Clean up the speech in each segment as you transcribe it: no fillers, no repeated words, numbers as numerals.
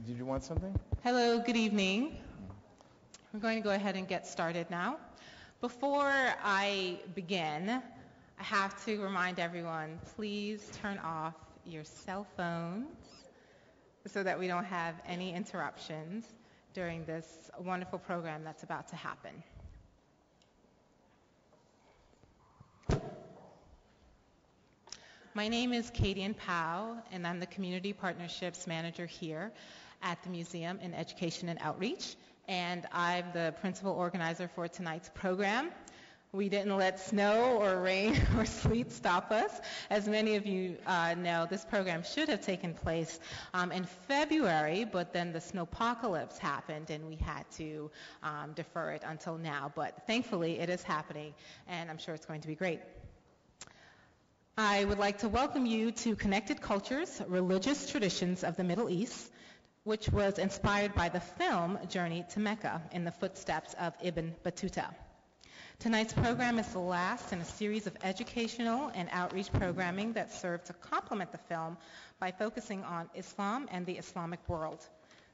Did you want something? Hello, good evening. We're going to go ahead and get started now. Before I begin, I have to remind everyone, please turn off your cell phones so that we don't have any interruptions during this wonderful program that's about to happen. My name is Katie Powell, and I'm the Community Partnerships Manager here at the Museum in Education and Outreach, and I'm the principal organizer for tonight's program. We didn't let snow or rain or sleet stop us. As many of you know, this program should have taken place in February, but then the snowpocalypse happened and we had to defer it until now. But thankfully it is happening, and I'm sure it's going to be great. I would like to welcome you to Connected Cultures, Religious Traditions of the Middle East, which was inspired by the film Journey to Mecca in the footsteps of Ibn Battuta. Tonight's program is the last in a series of educational and outreach programming that serve to complement the film by focusing on Islam and the Islamic world.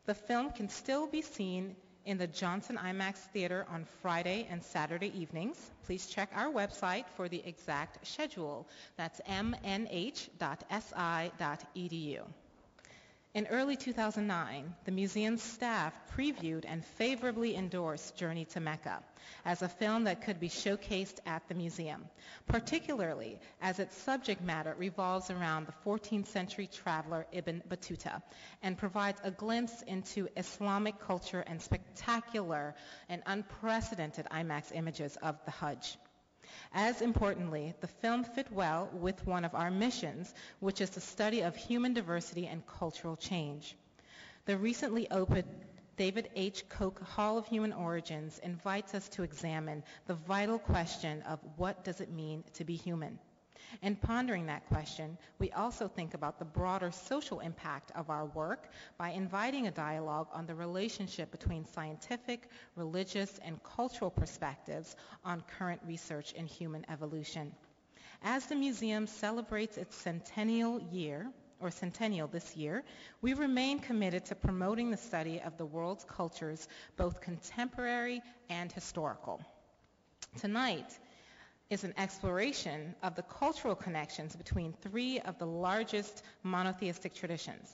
The film can still be seen in the Johnson IMAX Theater on Friday and Saturday evenings. Please check our website for the exact schedule. That's mnh.si.edu. In early 2009, the museum's staff previewed and favorably endorsed Journey to Mecca as a film that could be showcased at the museum, particularly as its subject matter revolves around the 14th century traveler Ibn Battuta and provides a glimpse into Islamic culture and spectacular and unprecedented IMAX images of the Hajj. As importantly, the film fit well with one of our missions, which is the study of human diversity and cultural change. The recently opened David H. Koch Hall of Human Origins invites us to examine the vital question of what does it mean to be human. In pondering that question, we also think about the broader social impact of our work by inviting a dialogue on the relationship between scientific, religious, and cultural perspectives on current research in human evolution. As the museum celebrates its centennial this year, we remain committed to promoting the study of the world's cultures, both contemporary and historical. Tonight is an exploration of the cultural connections between three of the largest monotheistic traditions.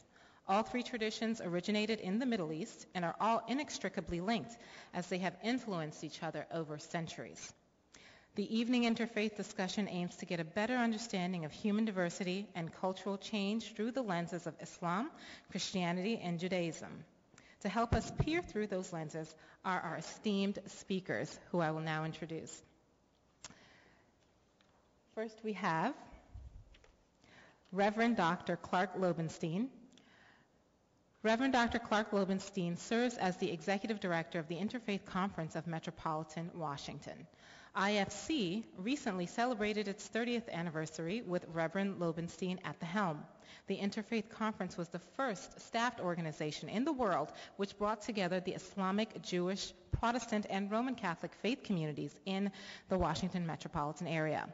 All three traditions originated in the Middle East and are all inextricably linked as they have influenced each other over centuries. The evening interfaith discussion aims to get a better understanding of human diversity and cultural change through the lenses of Islam, Christianity, and Judaism. To help us peer through those lenses are our esteemed speakers, who I will now introduce. First, we have Reverend Dr. Clark Lobenstein. Reverend Dr. Clark Lobenstein serves as the Executive Director of the Interfaith Conference of Metropolitan Washington. IFC recently celebrated its 30th anniversary with Reverend Lobenstein at the helm. The Interfaith Conference was the first staffed organization in the world which brought together the Islamic, Jewish, Protestant, and Roman Catholic faith communities in the Washington metropolitan area.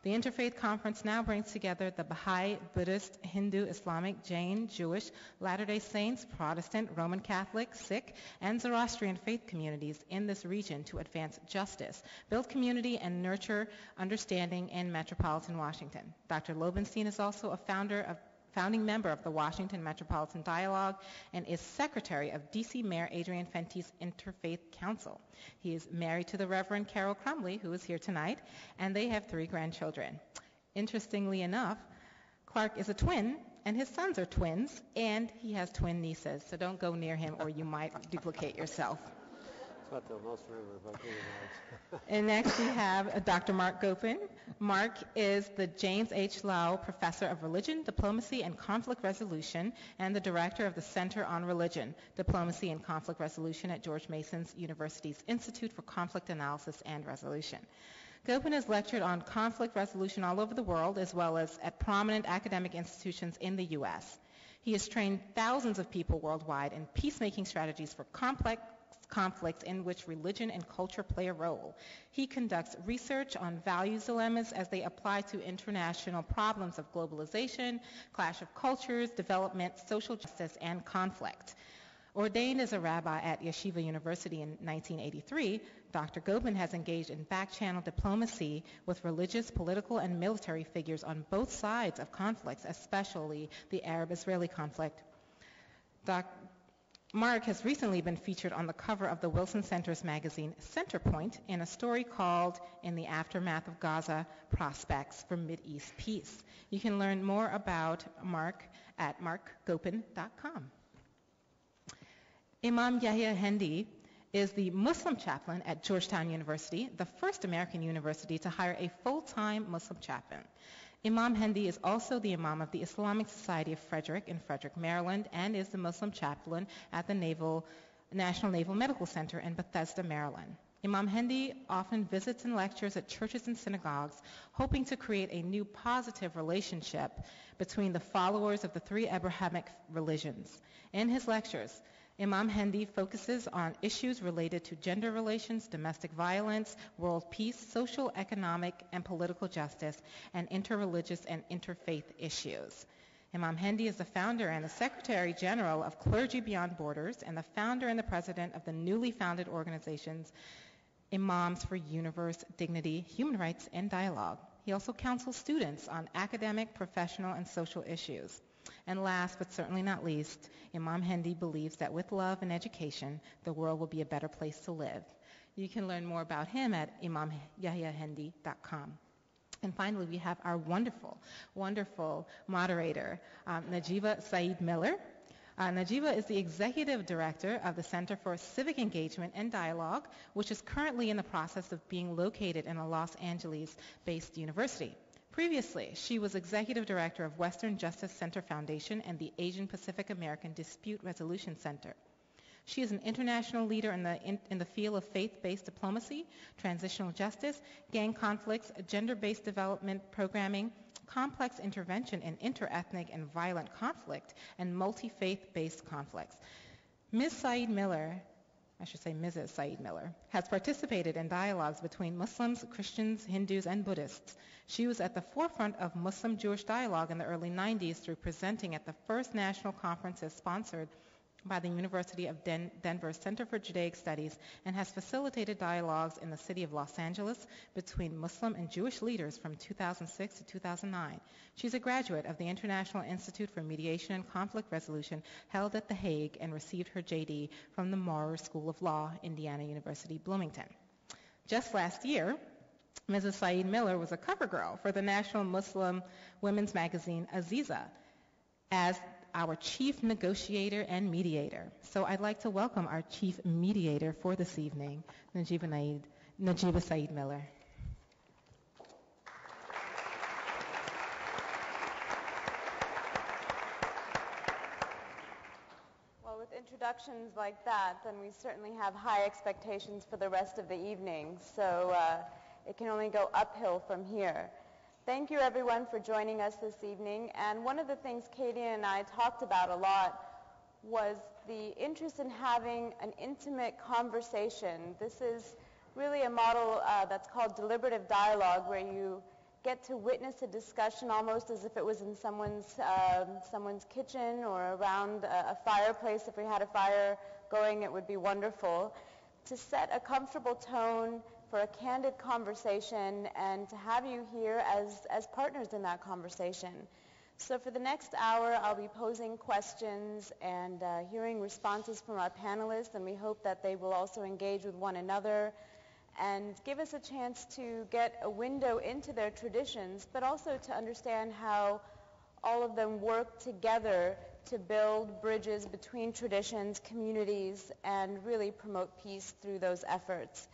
The Interfaith Conference now brings together the Baha'i, Buddhist, Hindu, Islamic, Jain, Jewish, Latter-day Saints, Protestant, Roman Catholic, Sikh, and Zoroastrian faith communities in this region to advance justice, build community, and nurture understanding in metropolitan Washington. Dr. Lobenstein is also a founding member of the Washington Metropolitan Dialogue and is secretary of D.C. Mayor Adrian Fenty's Interfaith Council. He is married to the Reverend Carol Crumley, who is here tonight, and they have 3 grandchildren. Interestingly enough, Clark is a twin, and his sons are twins, and he has twin nieces, so don't go near him or you might duplicate yourself. It's what they'll most remember about being married. And next we have Dr. Mark Gopin. Mark is the James H. Lau Professor of Religion, Diplomacy, and Conflict Resolution and the Director of the Center on Religion, Diplomacy, and Conflict Resolution at George Mason University's Institute for Conflict Analysis and Resolution. Gopin has lectured on conflict resolution all over the world as well as at prominent academic institutions in the U.S. He has trained thousands of people worldwide in peacemaking strategies for complex conflicts in which religion and culture play a role. He conducts research on values dilemmas as they apply to international problems of globalization, clash of cultures, development, social justice, and conflict. Ordained as a rabbi at Yeshiva University in 1983, Dr. Gopin has engaged in back-channel diplomacy with religious, political, and military figures on both sides of conflicts, especially the Arab-Israeli conflict. Mark has recently been featured on the cover of the Wilson Center's magazine Centerpoint in a story called In the Aftermath of Gaza, Prospects for Mideast Peace. You can learn more about Mark at markgopin.com. Imam Yahya Hendi is the Muslim chaplain at Georgetown University, the first American university to hire a full-time Muslim chaplain. Imam Hendi is also the Imam of the Islamic Society of Frederick in Frederick, Maryland, and is the Muslim chaplain at the National Naval Medical Center in Bethesda, Maryland. Imam Hendi often visits and lectures at churches and synagogues, hoping to create a new positive relationship between the followers of the three Abrahamic religions. In his lectures, Imam Hendi focuses on issues related to gender relations, domestic violence, world peace, social, economic, and political justice, and interreligious and interfaith issues. Imam Hendi is the founder and the Secretary General of Clergy Beyond Borders and the founder and the president of the newly founded organizations Imams for Universe, Dignity, Human Rights, and Dialogue. He also counsels students on academic, professional, and social issues. And last but certainly not least, Imam Hendi believes that with love and education, the world will be a better place to live. You can learn more about him at imamyahyahendi.com. And finally, we have our wonderful, wonderful moderator, Najiba Saeed Miller. Najiba is the Executive Director of the Center for Civic Engagement and Dialogue, which is currently in the process of being located in a Los Angeles-based university. Previously, she was Executive Director of Western Justice Center Foundation and the Asian Pacific American Dispute Resolution Center. She is an international leader in the field of faith-based diplomacy, transitional justice, gang conflicts, gender-based development programming, complex intervention in interethnic and violent conflict, and multi-faith-based conflicts. Mrs. Saeed Miller, has participated in dialogues between Muslims, Christians, Hindus, and Buddhists. She was at the forefront of Muslim-Jewish dialogue in the early 90s through presenting at the first national conferences sponsored by the University of Denver's Center for Judaic Studies, and has facilitated dialogues in the city of Los Angeles between Muslim and Jewish leaders from 2006 to 2009. She's a graduate of the International Institute for Mediation and Conflict Resolution held at The Hague and received her JD from the Maurer School of Law, Indiana University, Bloomington. Just last year, Mrs. Saeed Miller was a cover girl for the national Muslim women's magazine Aziza as our chief negotiator and mediator. So I'd like to welcome our chief mediator for this evening, Najiba Saeed Miller. Well, with introductions like that, then we certainly have high expectations for the rest of the evening. So it can only go uphill from here. Thank you, everyone, for joining us this evening. And one of the things Katie and I talked about a lot was the interest in having an intimate conversation. This is really a model that's called deliberative dialogue, where you get to witness a discussion almost as if it was in someone's kitchen or around a fireplace. If we had a fire going, it would be wonderful. To set a comfortable tone for a candid conversation and to have you here as partners in that conversation. So for the next hour, I'll be posing questions and hearing responses from our panelists, and we hope that they will also engage with one another and give us a chance to get a window into their traditions, but also to understand how all of them work together to build bridges between traditions, communities, and really promote peace through those efforts.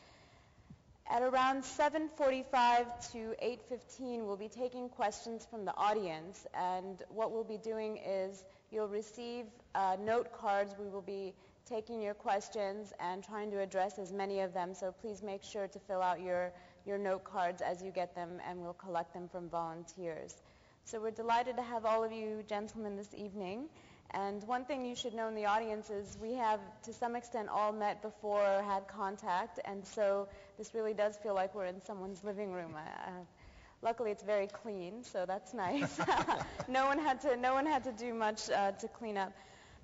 At around 7:45 to 8:15, we'll be taking questions from the audience, and what we'll be doing is you'll receive note cards. We will be taking your questions and trying to address as many of them, so please make sure to fill out your note cards as you get them, and we'll collect them from volunteers. So we're delighted to have all of you gentlemen this evening. And one thing you should know in the audience is we have, to some extent, all met before or had contact, and so this really does feel like we're in someone's living room. Luckily, it's very clean, so that's nice. No one had to do much to clean up.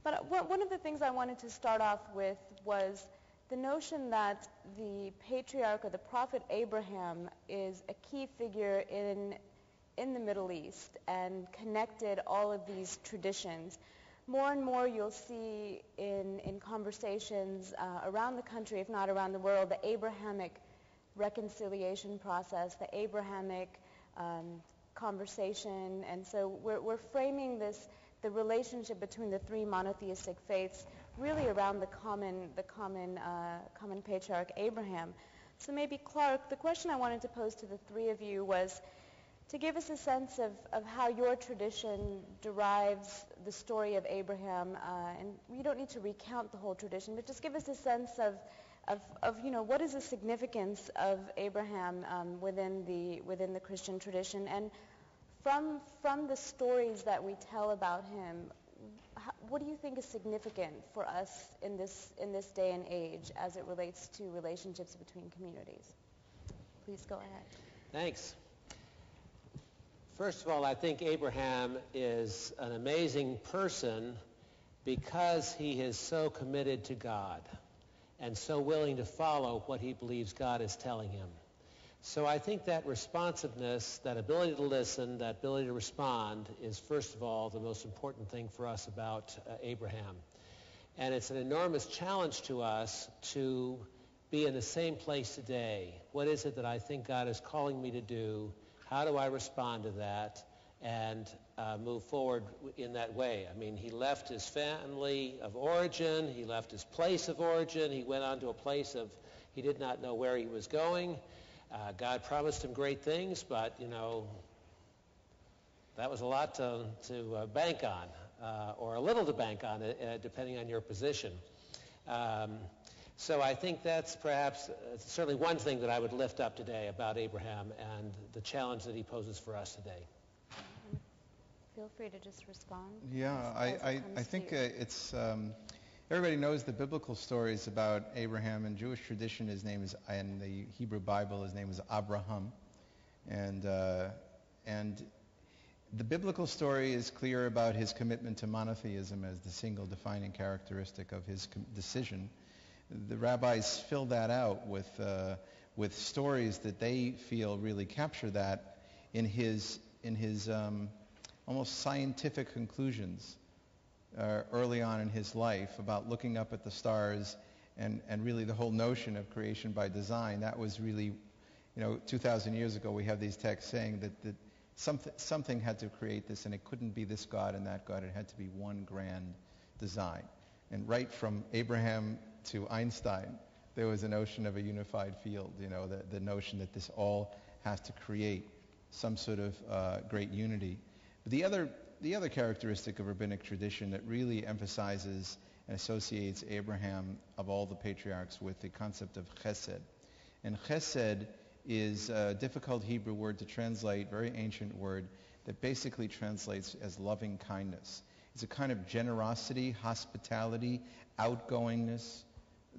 But one of the things I wanted to start off with was the notion that the patriarch or the prophet Abraham is a key figure in the Middle East and connected all of these traditions. More and more you'll see in conversations around the country, if not around the world, the Abrahamic reconciliation process, the Abrahamic conversation. And so we're framing the relationship between the three monotheistic faiths really around the common patriarch Abraham. So maybe, Clark, the question I wanted to pose to the three of you was to give us a sense of how your tradition derives the story of Abraham, and we don't need to recount the whole tradition, but just give us a sense of what is the significance of Abraham within the Christian tradition, and from the stories that we tell about him, what do you think is significant for us in this day and age as it relates to relationships between communities? Please go ahead. Thanks. First of all, I think Abraham is an amazing person because he is so committed to God and so willing to follow what he believes God is telling him. So I think that responsiveness, that ability to listen, that ability to respond is, first of all, the most important thing for us about Abraham. And it's an enormous challenge to us to be in the same place today. What is it that I think God is calling me to do? How do I respond to that and move forward in that way? I mean, he left his family of origin. He left his place of origin. He went on to a place he did not know where he was going. God promised him great things, but, that was a lot to bank on, or a little to bank on, depending on your position. So I think that's perhaps certainly one thing that I would lift up today about Abraham and the challenge that he poses for us today. Feel free to just respond. Yeah, I think it's everybody knows the biblical stories about Abraham. In Jewish tradition, his name is, in the Hebrew Bible, his name is Abraham, and the biblical story is clear about his commitment to monotheism as the single defining characteristic of his decision. The rabbis fill that out with stories that they feel really capture that in his almost scientific conclusions early on in his life about looking up at the stars and really the whole notion of creation by design. That was really, 2,000 years ago we have these texts saying that something had to create this, and it couldn't be this God and that God. It had to be one grand design. And right from Abraham to Einstein, there was a notion of a unified field, the notion that this all has to create some sort of great unity. But the other characteristic of rabbinic tradition that really emphasizes and associates Abraham of all the patriarchs with the concept of chesed. And chesed is a difficult Hebrew word to translate, very ancient word, that basically translates as loving kindness. It's a kind of generosity, hospitality, outgoingness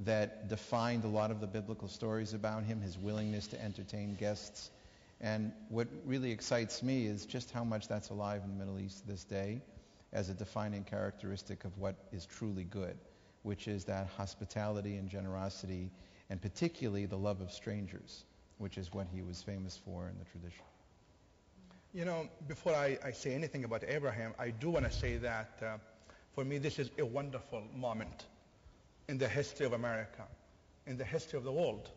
that defined a lot of the biblical stories about him, his willingness to entertain guests. And what really excites me is just how much that's alive in the Middle East this day as a defining characteristic of what is truly good, which is that hospitality and generosity, and particularly the love of strangers, which is what he was famous for in the tradition. Before I say anything about Abraham, I do want to say that for me this is a wonderful moment in the history of America, in the history of the world,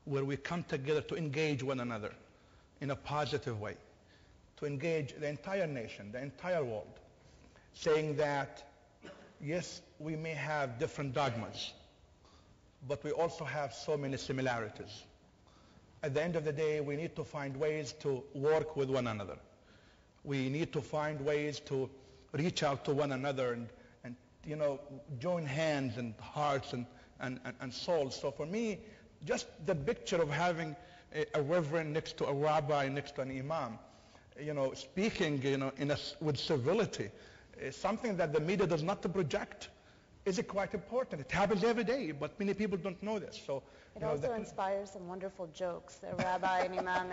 where we come together to engage one another in a positive way, to engage the entire nation, the entire world, saying that, yes, we may have different dogmas, but we also have so many similarities. At the end of the day, we need to find ways to work with one another. We need to find ways to reach out to one another and join hands and hearts and souls. So for me, just the picture of having a reverend next to a rabbi, next to an imam, speaking, with civility, is something that the media does not project. is quite important. It happens every day, but many people don't know this. So it also inspires some wonderful jokes. A rabbi, an imam,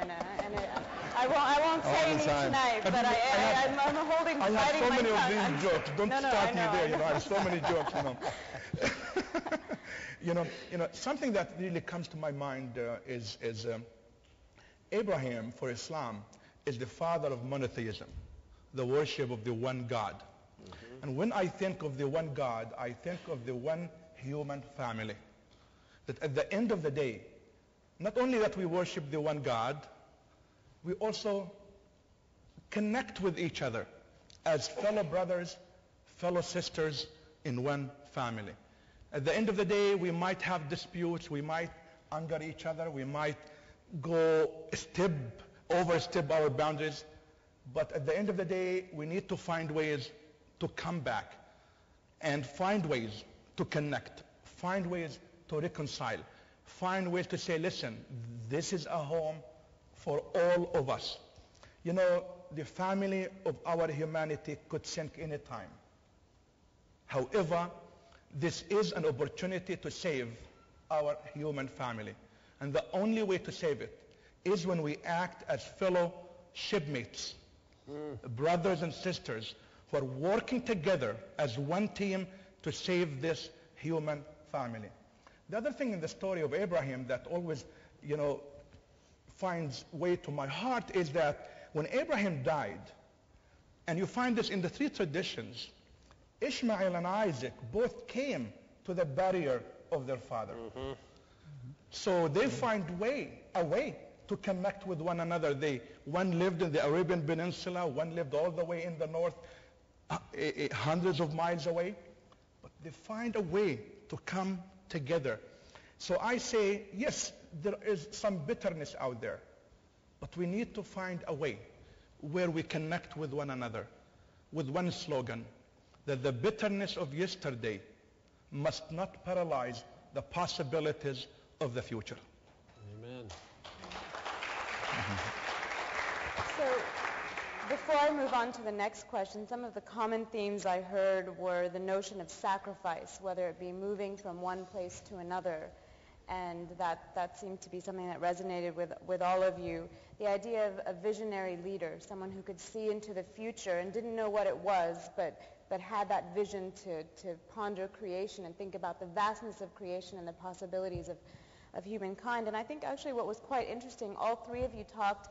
I won't say any tonight, but I'm holding, I have fighting so my many tongue. of these jokes. Don't start me there. I have so many jokes. Something that really comes to my mind is Abraham, for Islam, is the father of monotheism, the worship of the one God. Mm-hmm. And when I think of the one God, I think of the one human family. That at the end of the day, not only that we worship the one God, we also connect with each other as fellow brothers, fellow sisters in one family. At the end of the day, we might have disputes, we might anger each other, we might overstep our boundaries, but at the end of the day, we need to find ways to come back and find ways to connect, find ways to reconcile, find ways to say, listen, this is a home for all of us. The family of our humanity could sink any time. However, this is an opportunity to save our human family. And the only way to save it is when we act as fellow shipmates, brothers and sisters who are working together as one team to save this human family. The other thing in the story of Abraham that always, finds way to my heart is that when Abraham died, and you find this in the three traditions, Ishmael and Isaac both came to the barrier of their father. Mm-hmm. So they find a way to connect with one another. One lived in the Arabian Peninsula, one lived all the way in the north, hundreds of miles away. But they find a way to come together. So I say, yes, there is some bitterness out there, but we need to find a way where we connect with one another with one slogan, that the bitterness of yesterday must not paralyze the possibilities of the future. Amen. So before I move on to the next question, some of the common themes I heard were the notion of sacrifice, whether it be moving from one place to another, and that seemed to be something that resonated with all of you. The idea of a visionary leader, someone who could see into the future and didn't know what it was, but had that vision to ponder creation and think about the vastness of creation and the possibilities of humankind. And I think actually what was quite interesting, all three of you talked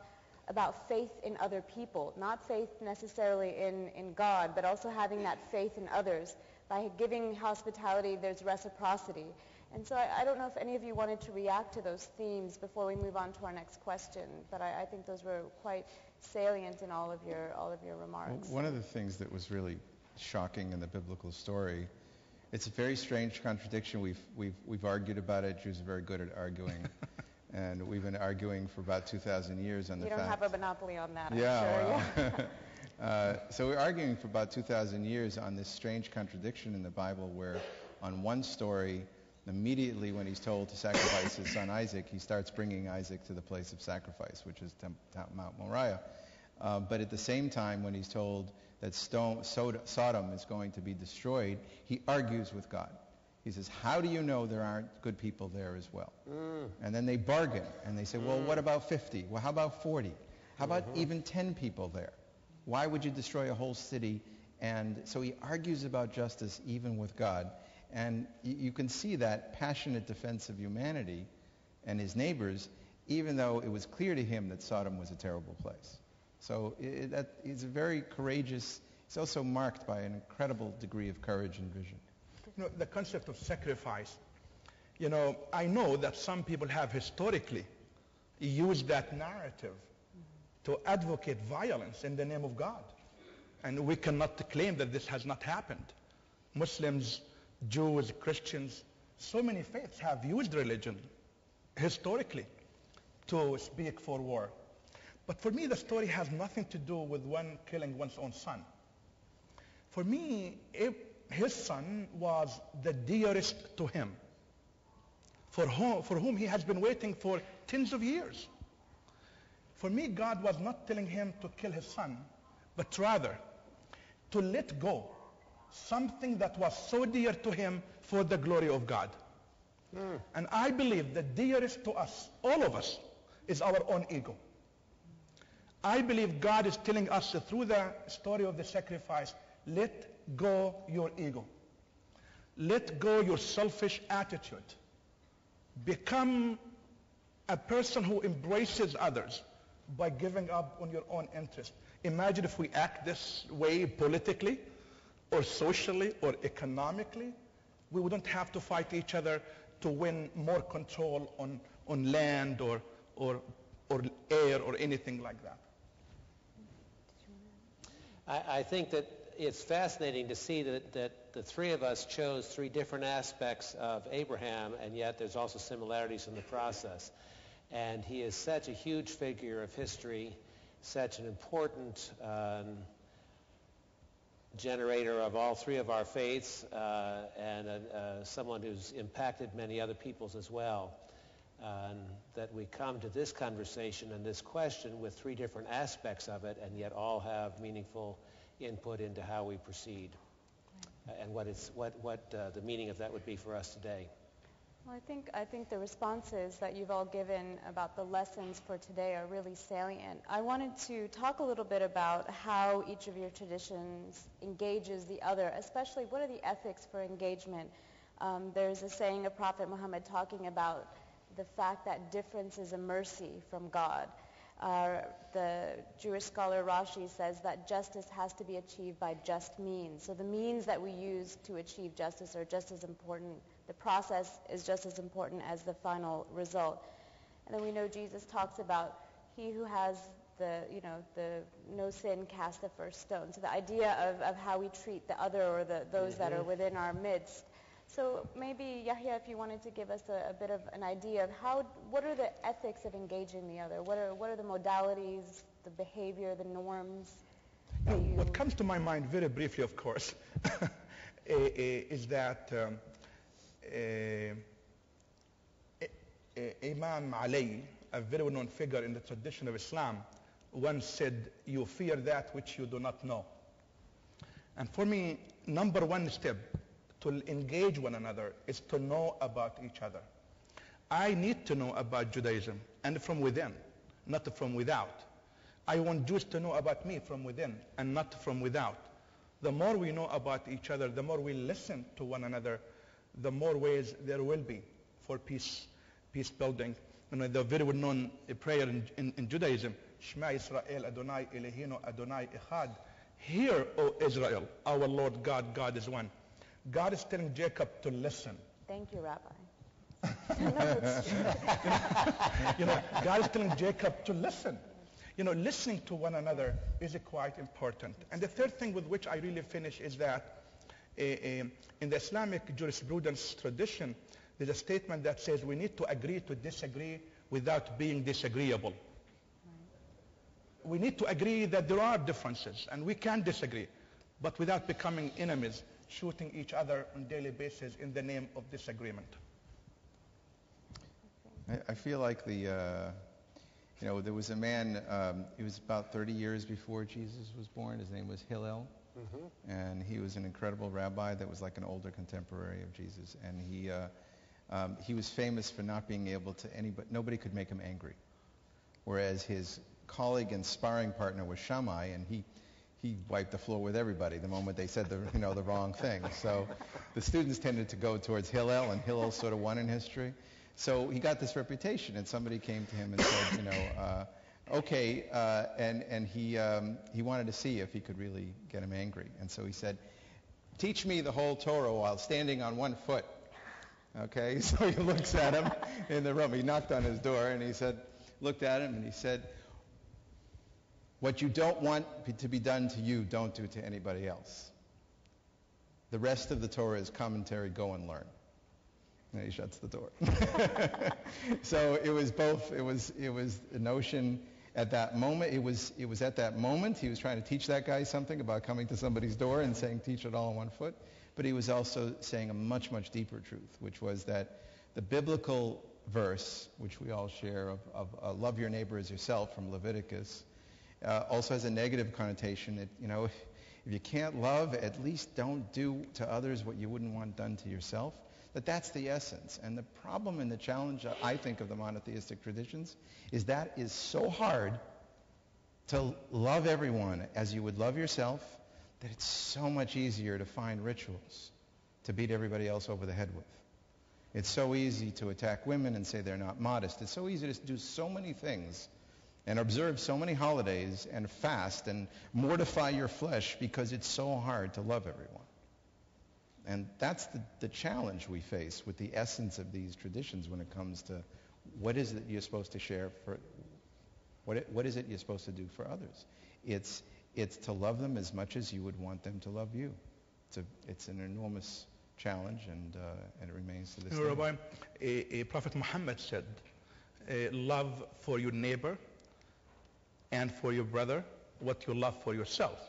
about faith in other people, not faith necessarily in God, but also having that faith in others. By giving hospitality, there's reciprocity. And so I don't know if any of you wanted to react to those themes before we move on to our next question, but I think those were quite salient in all of your remarks. One of the things that was really shocking in the biblical story, it's a very strange contradiction. We've argued about it. Jews are very good at arguing. And we've been arguing for about 2,000 years on the fact. You don't have a monopoly on that, yeah, I'm sure. Well, so we're arguing for about 2,000 years on this strange contradiction in the Bible where on one story, immediately when he's told to sacrifice his son Isaac, he starts bringing Isaac to the place of sacrifice, which is Mount Moriah. But at the same time, when he's told that Sodom is going to be destroyed, he argues with God. He says, how do you know there aren't good people there as well? And then they bargain, and they say, well, what about 50? Well, how about 40? How about even 10 people there? Why would you destroy a whole city? And so he argues about justice even with God. And you can see that passionate defense of humanity and his neighbors, even though it was clear to him that Sodom was a terrible place. So he's a very courageous, he's also marked by an incredible degree of courage and vision. The concept of sacrifice, I know that some people have historically used that narrative to advocate violence in the name of God. And we cannot claim that this has not happened. Muslims, Jews, Christians, so many faiths have used religion historically to speak for war. But for me, the story has nothing to do with one killing one's own son. For me, his son was the dearest to him, for whom he has been waiting for tens of years. For me, God was not telling him to kill his son, but rather to let go something that was so dear to him for the glory of God. And I believe the dearest to us, all of us, is our own ego. I believe God is telling us through the story of the sacrifice, let go your ego. Let go your selfish attitude. Become a person who embraces others by giving up on your own interest. Imagine if we act this way politically or socially or economically. We wouldn't have to fight each other to win more control on land or air or anything like that. I think that it's fascinating to see that the three of us chose three different aspects of Abraham, and yet there's also similarities in the process. And he is such a huge figure of history, such an important generator of all three of our faiths, and someone who's impacted many other peoples as well. That we come to this conversation and this question with three different aspects of it, and yet all have meaningful input into how we proceed, and what the meaning of that would be for us today. Well, I think the responses that you've all given about the lessons for today are really salient. I wanted to talk a little bit about how each of your traditions engages the other, especially what are the ethics for engagement. There's a saying of Prophet Muhammad talking about the fact that difference is a mercy from God. The Jewish scholar Rashi says that justice has to be achieved by just means. So the means that we use to achieve justice are just as important. The process is just as important as the final result. And then we know Jesus talks about he who has the no sin cast the first stone. So the idea of how we treat the other or those that are within our midst. So maybe, Yahya, if you wanted to give us a bit of an idea of what are the ethics of engaging the other? What are the modalities, the behavior, the norms? Now, what comes to my mind very briefly, of course, is that Imam Ali, a very well-known figure in the tradition of Islam, once said, "You fear that which you do not know." And for me, number one step to engage one another is to know about each other. I need to know about Judaism, and from within, not from without. I want Jews to know about me from within and not from without. The more we know about each other, the more we listen to one another, the more ways there will be for peace building. The very well-known prayer in Judaism, Shema Yisrael Adonai Eloheinu Adonai Echad. Hear, O Israel, our Lord God, God is one. God is telling Jacob to listen. Thank you, Rabbi. God is telling Jacob to listen. Listening to one another is quite important. And the third thing with which I really finish is that in the Islamic jurisprudence tradition, there's a statement that says we need to agree to disagree without being disagreeable. We need to agree that there are differences and we can disagree, but without becoming enemies, shooting each other on a daily basis in the name of disagreement. I feel like there was a man, he was about 30 years before Jesus was born. His name was Hillel. And he was an incredible rabbi that was like an older contemporary of Jesus. And he was famous for not being able to, nobody could make him angry. Whereas his colleague and sparring partner was Shammai, and he wiped the floor with everybody the moment they said the wrong thing. So the students tended to go towards Hillel, and Hillel sort of won in history. So he got this reputation, and somebody came to him and said, okay, and he wanted to see if he could really get him angry. And so he said, teach me the whole Torah while standing on one foot. Okay, so he looks at him in the room. He knocked on his door, and he looked at him, and he said, what you don't want to be done to you, don't do to anybody else. The rest of the Torah is commentary, go and learn. And he shuts the door. So it was both, it was a notion at that moment, it was at that moment, he was trying to teach that guy something about coming to somebody's door and saying, teach it all on one foot. But he was also saying a much, much deeper truth, which was that the biblical verse, which we all share, of love your neighbor as yourself from Leviticus, also has a negative connotation. if you can't love, at least don't do to others what you wouldn't want done to yourself. That's the essence. And the problem and the challenge, I think, of the monotheistic traditions is that is so hard to love everyone as you would love yourself, that it's so much easier to find rituals to beat everybody else over the head with. It's so easy to attack women and say they're not modest. It's so easy to do so many things and observe so many holidays and fast and mortify your flesh because it's so hard to love everyone. And that's the challenge we face with the essence of these traditions when it comes to what is it you're supposed to share for, what is it you're supposed to do for others. It's to love them as much as you would want them to love you. It's an enormous challenge, and it remains to this day. Rabbi, Prophet Muhammad said, love for your neighbor and for your brother what you love for yourself.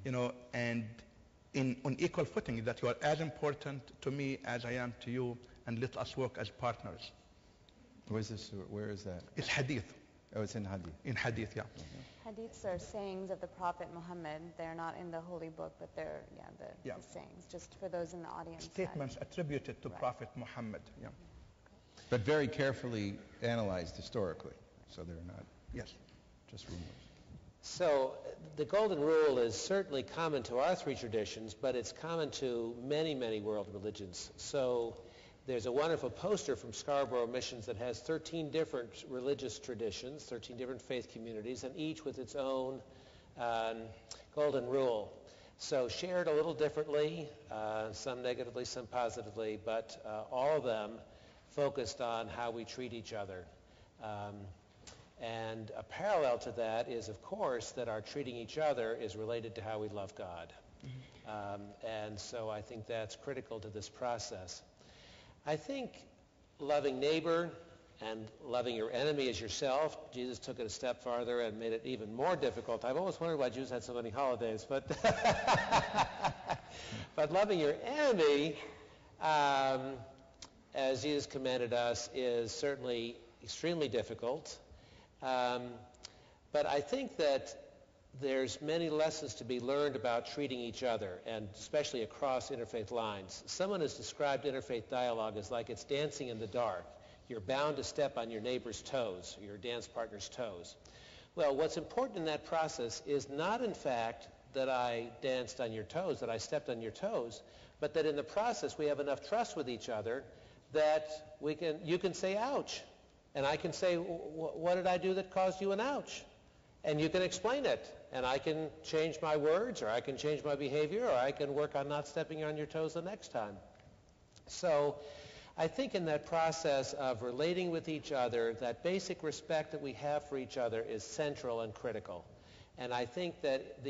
And on equal footing, that you are as important to me as I am to you, and let us work as partners. Where is that? It's hadith. Oh, it's in hadith. In hadith, yeah. Hadiths are sayings of the Prophet Muhammad. They're not in the holy book, but they're the sayings, just for those in the audience. Statements attributed to Prophet Muhammad. Yeah. But very carefully analyzed historically, so they're not just rumors. So the Golden Rule is certainly common to our three traditions, but it's common to many, many world religions. So there's a wonderful poster from Scarborough Missions that has 13 different religious traditions, 13 different faith communities, and each with its own Golden Rule. So shared a little differently, some negatively, some positively, but all of them focused on how we treat each other. And a parallel to that is, of course, that our treating each other is related to how we love God. And so I think that's critical to this process. I think loving neighbor and loving your enemy as yourself, Jesus took it a step farther and made it even more difficult. I've always wondered why Jews had so many holidays, but but loving your enemy, as Jesus commanded us, is certainly extremely difficult. But I think that there's many lessons to be learned about treating each other, and especially across interfaith lines. Someone has described interfaith dialogue as like it's dancing in the dark. You're bound to step on your neighbor's toes, your dance partner's toes. Well, what's important in that process is not, in fact, that I danced on your toes, that I stepped on your toes, but that in the process we have enough trust with each other that you can say, ouch. And I can say, what did I do that caused you an ouch? And you can explain it. And I can change my words, or I can change my behavior, or I can work on not stepping on your toes the next time. So I think in that process of relating with each other, that basic respect that we have for each other is central and critical. And I think that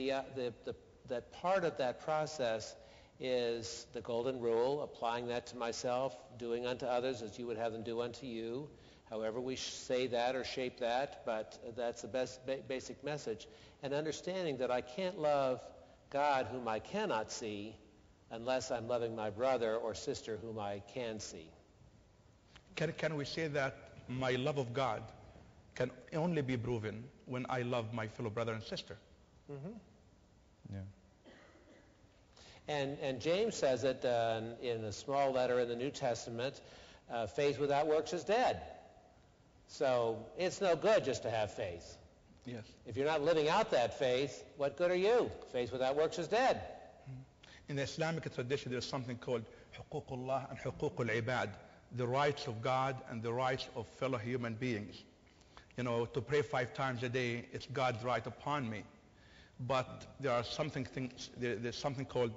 that part of that process is the Golden Rule, applying that to myself, doing unto others as you would have them do unto you. However we say that or shape that, but that's the best basic message. And understanding that I can't love God whom I cannot see unless I'm loving my brother or sister whom I can see. Can we say that my love of God can only be proven when I love my fellow brother and sister? Mm-hmm. Yeah. And James says it in a small letter in the New Testament, faith without works is dead. So it's no good just to have faith. Yes. If you're not living out that faith, what good are you? Faith without works is dead. In the Islamic tradition, there's something called huququllah and huququl ibad, the rights of God and the rights of fellow human beings. To pray 5 times a day, it's God's right upon me. But there's something called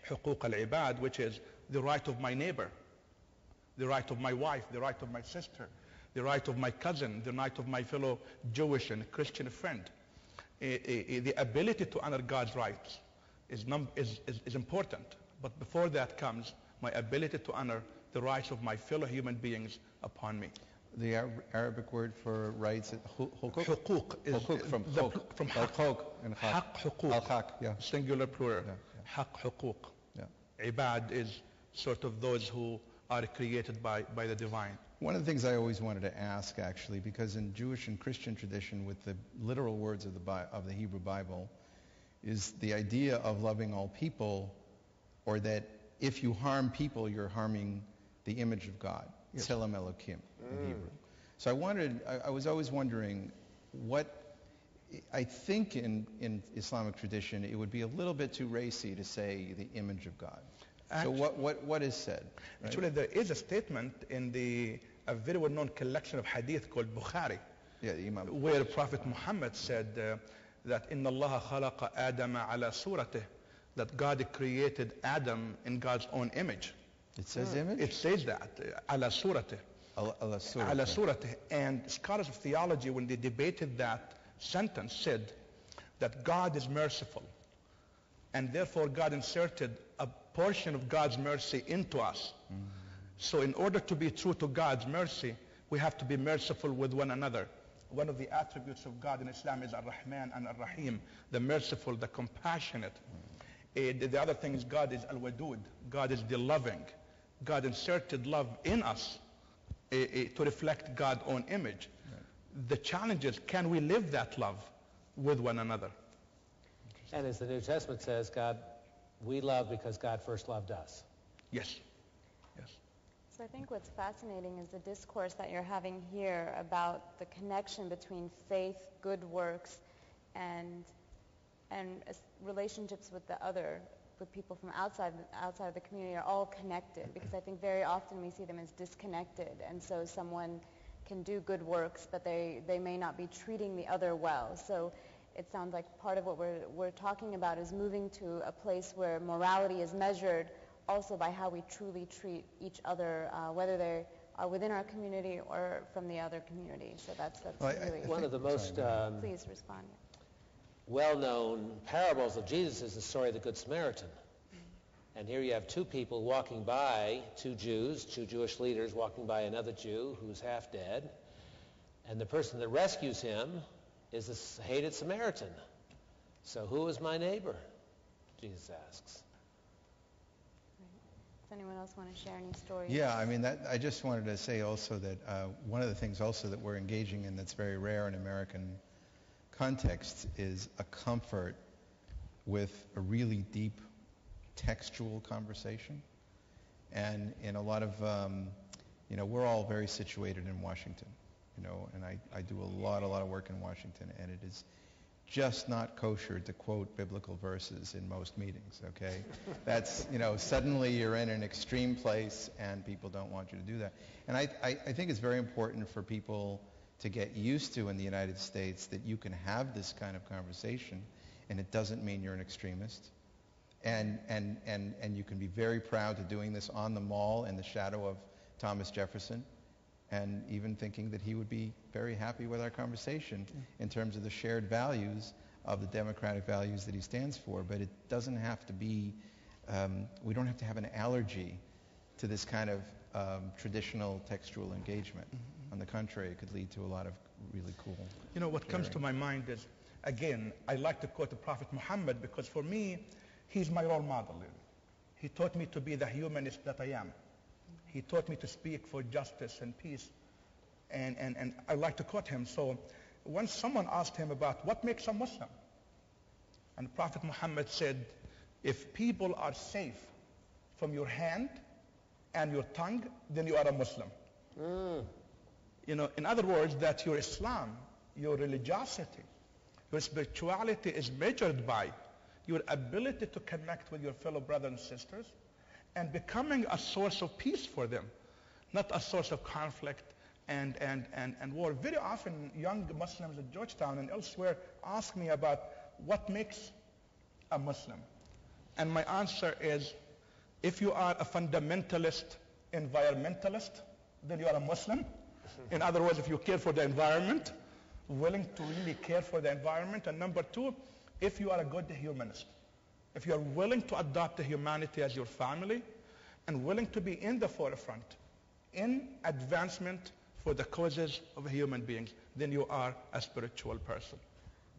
huquq al-ibad, which is the right of my neighbor, the right of my wife, the right of my sister, the right of my cousin, the right of my fellow Jewish and Christian friend. The ability to honor God's rights is important. But before that comes my ability to honor the rights of my fellow human beings upon me. The Arabic word for rights is huquq. Huquq from haq and haq huquq. Al-haq, yeah. Singular plural. Yeah. Haq huquq. Yeah. Ibad is sort of those who are created by the divine. One of the things I always wanted to ask, actually, because in Jewish and Christian tradition, with the literal words of the Hebrew Bible, is the idea of loving all people, or that if you harm people, you're harming the image of God. Yes. Tselem Elokim in Hebrew. So I was always wondering I think in Islamic tradition, it would be a little bit too racy to say the image of God. So what is said? Right? Actually, there is a statement in a very well-known collection of hadith called Bukhari, Yeah, the Imam. where Prophet Muhammad said that إِنَّ اللَّهَ خَلَقَ آدَمَ عَلَى صُورَتِهِ, that God created Adam in God's own image. It says image? It says that, عَلَى صُورَتِهِ. Ala surah. على صورته. And scholars of theology, when they debated that sentence, said that God is merciful, and therefore God inserted a portion of God's mercy into us. So in order to be true to God's mercy, we have to be merciful with one another. One of the attributes of God in Islam is Ar-Rahman and Ar-Rahim, the merciful, the compassionate. The other thing is God is Al-Wadud, God is the loving. God inserted love in us to reflect God's own image. Right. The challenge is, can we live that love with one another? And as the New Testament says, we love because God first loved us. Yes. Yes. So I think what's fascinating is the discourse that you're having here about the connection between faith, good works, and relationships with with people from outside of the community are all connected, because I think very often we see them as disconnected, and so someone can do good works, but they may not be treating the other well. So it sounds like part of what we're talking about is moving to a place where morality is measured also by how we truly treat each other, whether they are within our community or from the other community. So that's really one of the most please respond. well-known parables of Jesus is the story of the Good Samaritan. And here you have two people walking by, two Jewish leaders walking by another Jew who's half dead. And the person that rescues him is a hated Samaritan. So who is my neighbor? Jesus asks. Does anyone else want to share any stories? Yeah, I mean, I just wanted to say also that one of the things also that we're engaging in that's very rare in American context is a comfort with a really deep textual conversation. And in a lot of, we're all very situated in Washington, and I do a lot of work in Washington, and it is just not kosher to quote biblical verses in most meetings, okay? That's, suddenly you're in an extreme place and people don't want you to do that. And I think it's very important for people to get used to in the United States that you can have this kind of conversation and it doesn't mean you're an extremist. And you can be very proud to doing this on the Mall in the shadow of Thomas Jefferson, and even thinking that he would be very happy with our conversation in terms of the shared values of the democratic values that he stands for. But it doesn't have to be, we don't have to have an allergy to this kind of traditional textual engagement. On the contrary, it could lead to a lot of really cool What comes to my mind is, again, I like to quote the Prophet Muhammad, because for me, he's my role model. He taught me to be the humanist that I am. He taught me to speak for justice and peace. And I like to quote him. So once someone asked him about what makes a Muslim, and Prophet Muhammad said, if people are safe from your hand and your tongue, then you are a Muslim. In other words, that your Islam, your religiosity, your spirituality is measured by your ability to connect with your fellow brothers and sisters and becoming a source of peace for them, not a source of conflict and war. Very often, young Muslims at Georgetown and elsewhere ask me about what makes a Muslim. And my answer is, if you are a fundamentalist environmentalist, then you are a Muslim. In other words, if you care for the environment, willing to really care for the environment. And number two, if you are a good humanist, if you are willing to adopt the humanity as your family and willing to be in the forefront in advancement for the causes of human beings, then you are a spiritual person.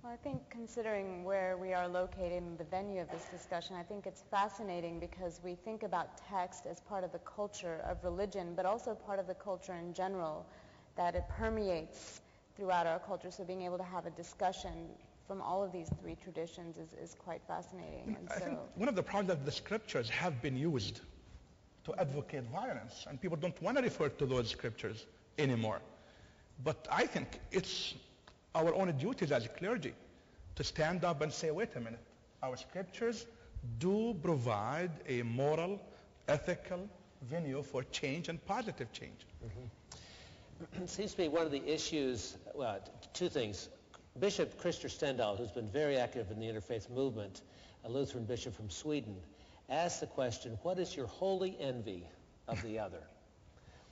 Well, I think considering where we are located in the venue of this discussion, I think it's fascinating because we think about text as part of the culture of religion, but also part of the culture in general, that it permeates throughout our culture. So being able to have a discussion from all of these three traditions is quite fascinating. And I so, think one of the problems that the scriptures have been used to advocate violence, and people don't want to refer to those scriptures anymore. But I think it's our own duties as clergy to stand up and say, wait a minute, our scriptures do provide a moral, ethical venue for change and positive change. It seems to me one of the issues, well, two things. Bishop Christer Stendahl, who's been very active in the interfaith movement, a Lutheran bishop from Sweden, asked the question, what is your holy envy of the other?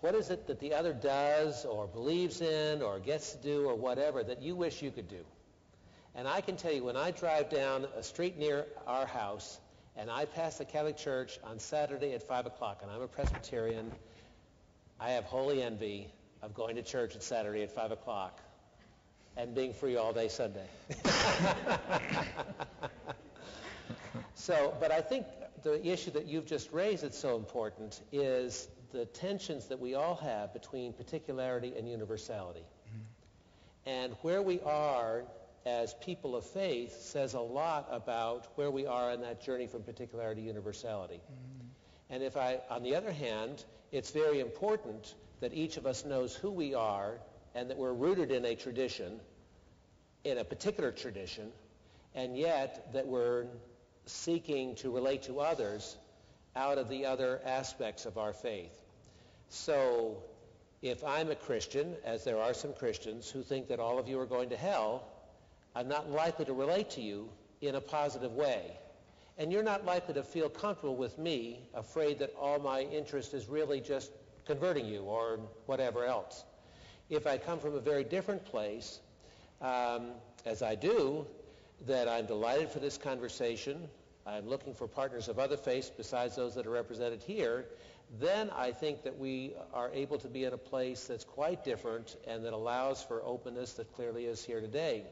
What is it that the other does or believes in or gets to do or whatever that you wish you could do? And I can tell you, when I drive down a street near our house and I pass the Catholic Church on Saturday at 5 o'clock, and I'm a Presbyterian, I have holy envy of going to church at Saturday at 5 o'clock and being free all day Sunday. But I think the issue that you've just raised that's so important is the tensions that we all have between particularity and universality. And where we are as people of faith says a lot about where we are in that journey from particularity to universality. And on the other hand, it's very important that each of us knows who we are and that we're rooted in a tradition, in a particular tradition, and yet that we're seeking to relate to others out of the other aspects of our faith. So if I'm a Christian, as there are some Christians who think that all of you are going to hell, I'm not likely to relate to you in a positive way. And you're not likely to feel comfortable with me, afraid that all my interest is really just converting you or whatever else. If I come from a very different place, as I do, that I'm delighted for this conversation, I'm looking for partners of other faiths besides those that are represented here, then I think that we are able to be in a place that's quite different and that allows for openness that clearly is here today.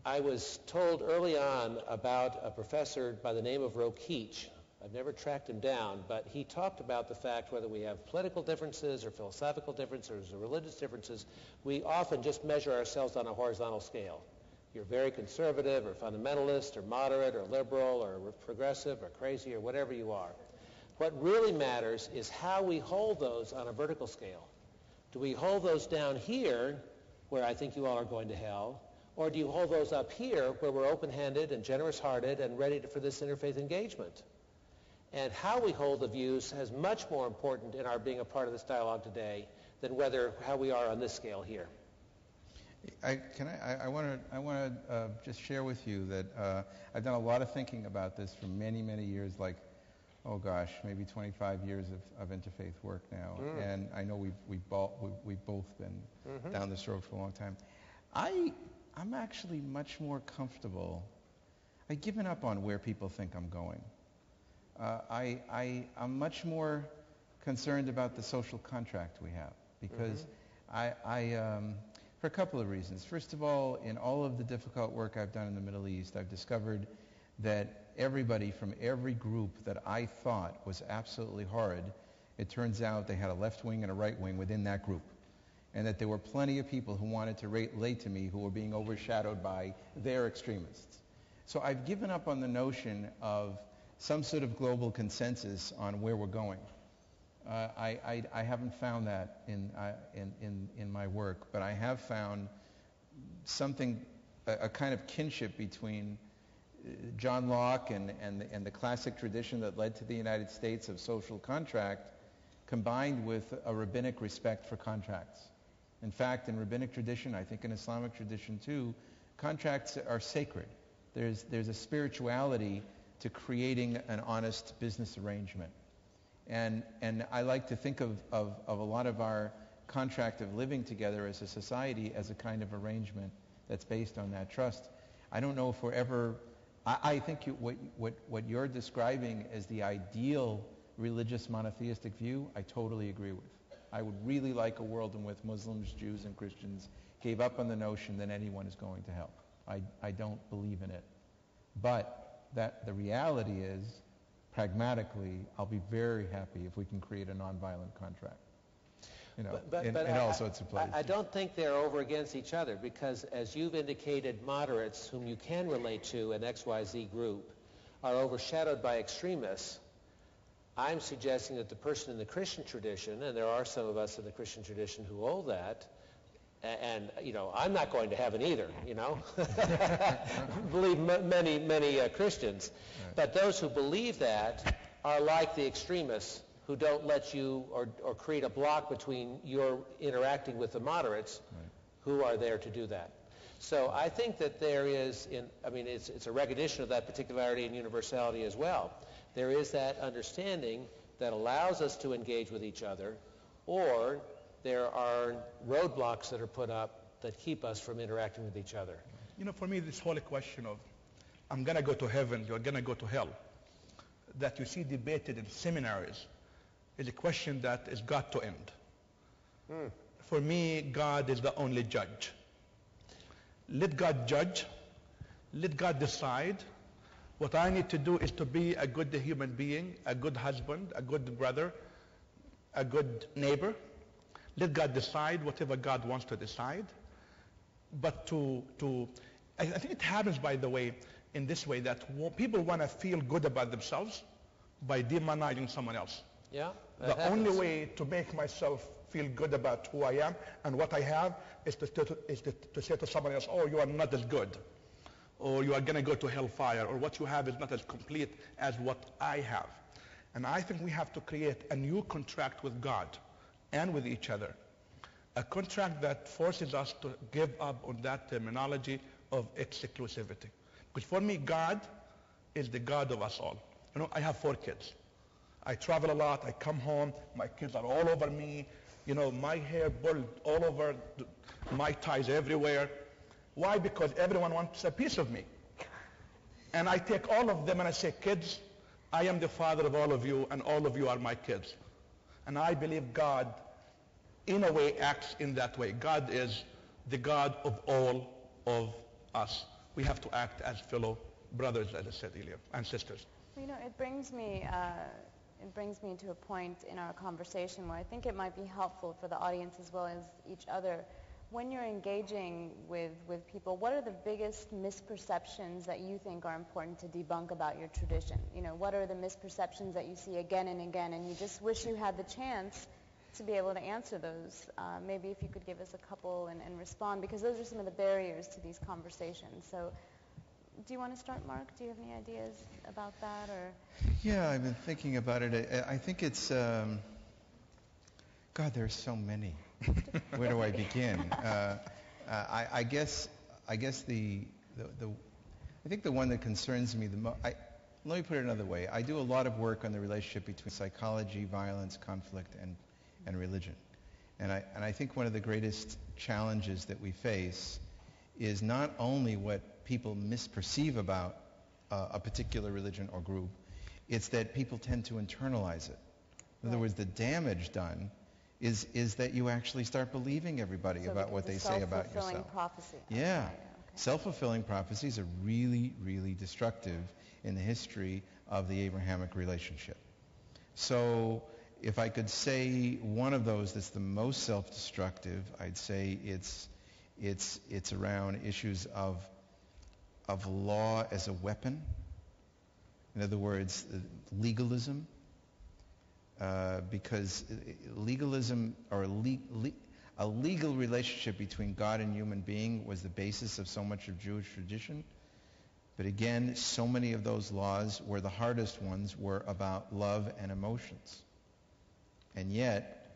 I was told early on about a professor by the name of Rokeach. I've never tracked him down, but he talked about the fact whether we have political differences or philosophical differences or religious differences, we often just measure ourselves on a horizontal scale. You're very conservative or fundamentalist or moderate or liberal or progressive or crazy or whatever you are. What really matters is how we hold those on a vertical scale. Do we hold those down here, where I think you all are going to hell, or do you hold those up here, where we're open-handed and generous-hearted and ready for this interfaith engagement? And how we hold the views is much more important in our being a part of this dialogue today than how we are on this scale here. I want to just share with you that I've done a lot of thinking about this for many, many years, like, oh gosh, maybe 25 years of interfaith work now. And I know we've both been down this road for a long time. I'm actually much more comfortable. I've given up on where people think I'm going. I'm much more concerned about the social contract we have, because for a couple of reasons. First of all, in all of the difficult work I've done in the Middle East, I've discovered that everybody from every group that I thought was absolutely horrid, it turns out they had a left wing and a right wing within that group. And that there were plenty of people who wanted to relate to me who were being overshadowed by their extremists. So I've given up on the notion of some sort of global consensus on where we're going. I haven't found that in my work, but I have found something, a kind of kinship between John Locke and the classic tradition that led to the United States of social contract, combined with a rabbinic respect for contracts. In fact, in rabbinic tradition, I think in Islamic tradition too, contracts are sacred. There's a spirituality to creating an honest business arrangement. And I like to think of a lot of our contract of living together as a society as a kind of arrangement that's based on that trust. I don't know if we're ever... I think what you're describing as the ideal religious monotheistic view, I totally agree with. I would really like a world in which Muslims, Jews, and Christians gave up on the notion that anyone is going to hell. I don't believe in it. But that the reality is, pragmatically, I'll be very happy if we can create a nonviolent contract. in all sorts of places. I don't think they're over against each other because, as you've indicated, moderates whom you can relate to an XYZ group are overshadowed by extremists. I'm suggesting that the person in the Christian tradition, and there are some of us in the Christian tradition who hold that, and I'm not going to heaven either, believe many Christians, right. But those who believe that are like the extremists who don't let you or create a block between your interacting with the moderates, right. Who are there to do that. So I think that there is, it's a recognition of that particularity and universality as well. There is that understanding that allows us to engage with each other, or there are roadblocks that are put up that keep us from interacting with each other. For me, this whole question of I'm going to go to heaven, you're going to go to hell, that you see debated in seminaries is a question that has got to end. For me, God is the only judge. Let God judge. Let God decide. What I need to do is to be a good human being, a good husband, a good brother, a good neighbor. Let God decide whatever God wants to decide. But I think it happens, by the way, in this way, that people want to feel good about themselves by demonizing someone else. Yeah. The only way to make myself feel good about who I am and what I have is to say to someone else, oh, you are not as good, or you are going to go to hellfire, or what you have is not as complete as what I have. And I think we have to create a new contract with God and with each other, a contract that forces us to give up on that terminology of exclusivity. Because for me, God is the God of us all. I have 4 kids. I travel a lot. I come home. My kids are all over me. My hair pulled all over, my ties everywhere. Why? Because everyone wants a piece of me. And I take all of them and I say, kids, I am the father of all of you, and all of you are my kids. And I believe God, in a way, acts in that way. God is the God of all of us. We have to act as fellow brothers, as I said earlier, and sisters. It brings me to a point in our conversation where I think it might be helpful for the audience as well as each other. When you're engaging with people, what are the biggest misperceptions that you think are important to debunk about your tradition? What are the misperceptions that you see again and again, and you just wish you had the chance to be able to answer those? Maybe if you could give us a couple and respond, because those are some of the barriers to these conversations. So do you want to start, Mark? Do you have any ideas about that? Or? Yeah, I've been thinking about it. I think it's, God, there's so many. Where do I begin? I guess I think the one that concerns me the most, let me put it another way. I do a lot of work on the relationship between psychology, violence, conflict, and religion. And I think one of the greatest challenges that we face is not only what people misperceive about a particular religion or group, it's that people tend to internalize it. In other words, the damage done is that you actually start believing everybody about what they say about yourself. Self-fulfilling prophecy. Yeah. Okay. Self-fulfilling prophecies are really, really destructive in the history of the Abrahamic relationship. So if I could say one of those that's the most self-destructive, I'd say it's around issues of law as a weapon. In other words, legalism. Because legalism, or a legal relationship between God and human being, was the basis of so much of Jewish tradition. But again, so many of those laws, were the hardest ones, were about love and emotions. And yet,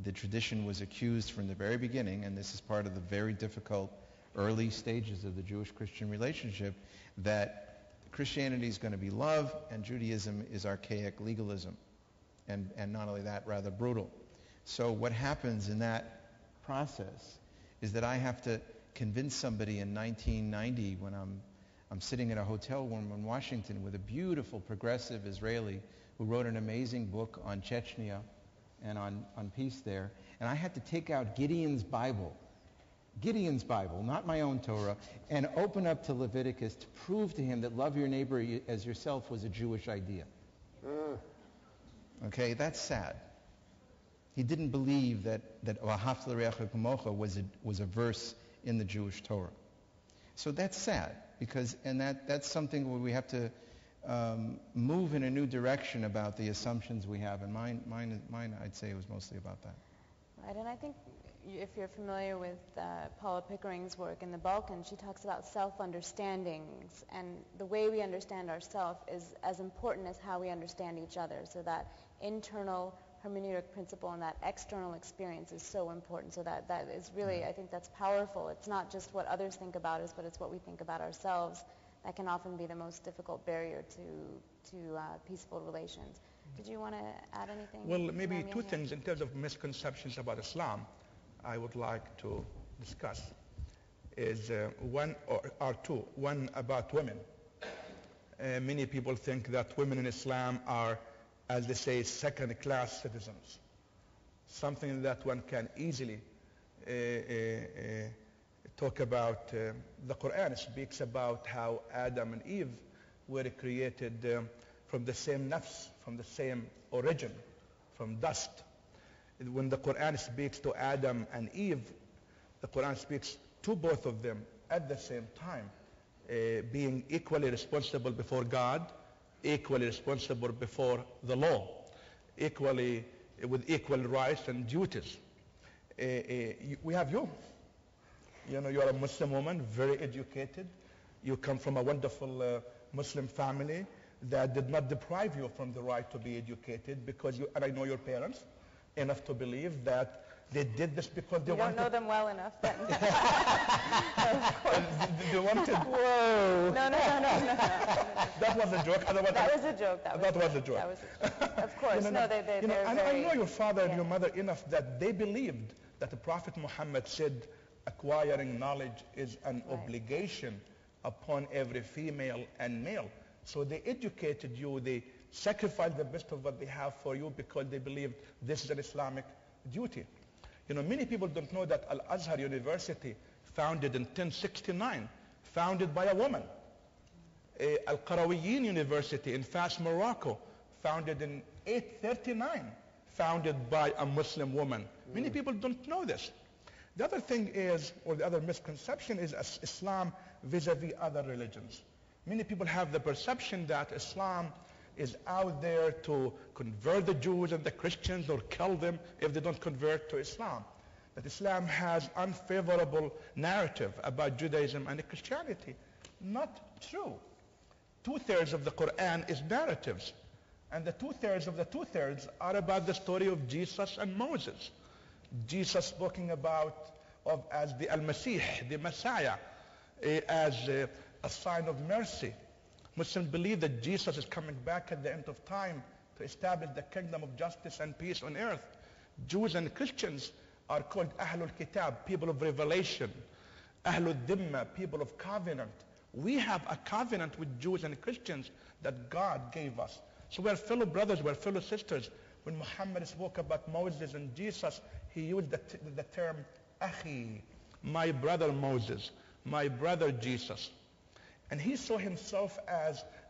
the tradition was accused from the very beginning, and this is part of the very difficult early stages of the Jewish-Christian relationship, that Christianity is going to be love, and Judaism is archaic legalism. And not only that, rather brutal. So what happens in that process is that I have to convince somebody in 1990, when I'm sitting in a hotel room in Washington with a beautiful progressive Israeli who wrote an amazing book on Chechnya and on peace there, and I had to take out Gideon's Bible, not my own Torah, and open up to Leviticus to prove to him that love your neighbor as yourself was a Jewish idea. Okay, that's sad. He didn't believe that "V'ahavta l'reacha kamocha" was a verse in the Jewish Torah. So that's sad, because that's something where we have to move in a new direction about the assumptions we have. And mine, I'd say, was mostly about that. Right, and I think if you're familiar with Paula Pickering's work in the Balkans, she talks about self-understandings, and the way we understand ourselves is as important as how we understand each other. So that internal hermeneutic principle and that external experience is so important. So that is really, I think that's powerful. It's not just what others think about us, but it's what we think about ourselves. That can often be the most difficult barrier to peaceful relations. Did you want to add anything? Well, maybe two here? things in terms of misconceptions about Islam I would like to discuss. Is one or two. One about women. Many people think that women in Islam are, as they say, second-class citizens. Something that one can easily talk about. The Quran speaks about how Adam and Eve were created from the same nafs, from the same origin, from dust. When the Quran speaks to Adam and Eve, the Quran speaks to both of them at the same time, being equally responsible before God, equally responsible before the law, equally with equal rights and duties. We have you. You know, you are a Muslim woman, very educated. You come from a wonderful Muslim family that did not deprive you from the right to be educated, because you, and I know your parents enough to believe that they did this because they wanted. You don't know them well enough then. They wanted. Whoa. No. That was a joke. That was a joke. That was a joke. That was a joke. Of course. I know your father and your mother enough that they believed that the Prophet Muhammad said acquiring knowledge is an obligation upon every female and male. So they educated you, they sacrificed the best of what they have for you because they believed this is an Islamic duty. You know, many people don't know that Al-Azhar University, founded in 1069, founded by a woman. Al-Qarawiyyin University in Fas, Morocco, founded in 839, founded by a Muslim woman. Many people don't know this. The other thing is, or the other misconception is Islam vis-a-vis other religions. Many people have the perception that Islam is out there to convert the Jews and the Christians or kill them if they don't convert to Islam. That Islam has unfavorable narrative about Judaism and Christianity. Not true. 2/3 of the Quran is narratives. And the 2/3 of the 2/3 are about the story of Jesus and Moses. Jesus spoken about as the Al-Masih, the Messiah, as a sign of mercy. Muslims believe that Jesus is coming back at the end of time to establish the kingdom of justice and peace on earth. Jews and Christians are called Ahlul Kitab, people of revelation. Ahlul Dhimma, people of covenant. We have a covenant with Jews and Christians that God gave us. So we're fellow brothers, we're fellow sisters. When Muhammad spoke about Moses and Jesus, he used the term Akhi, my brother Moses, my brother Jesus. And he saw himself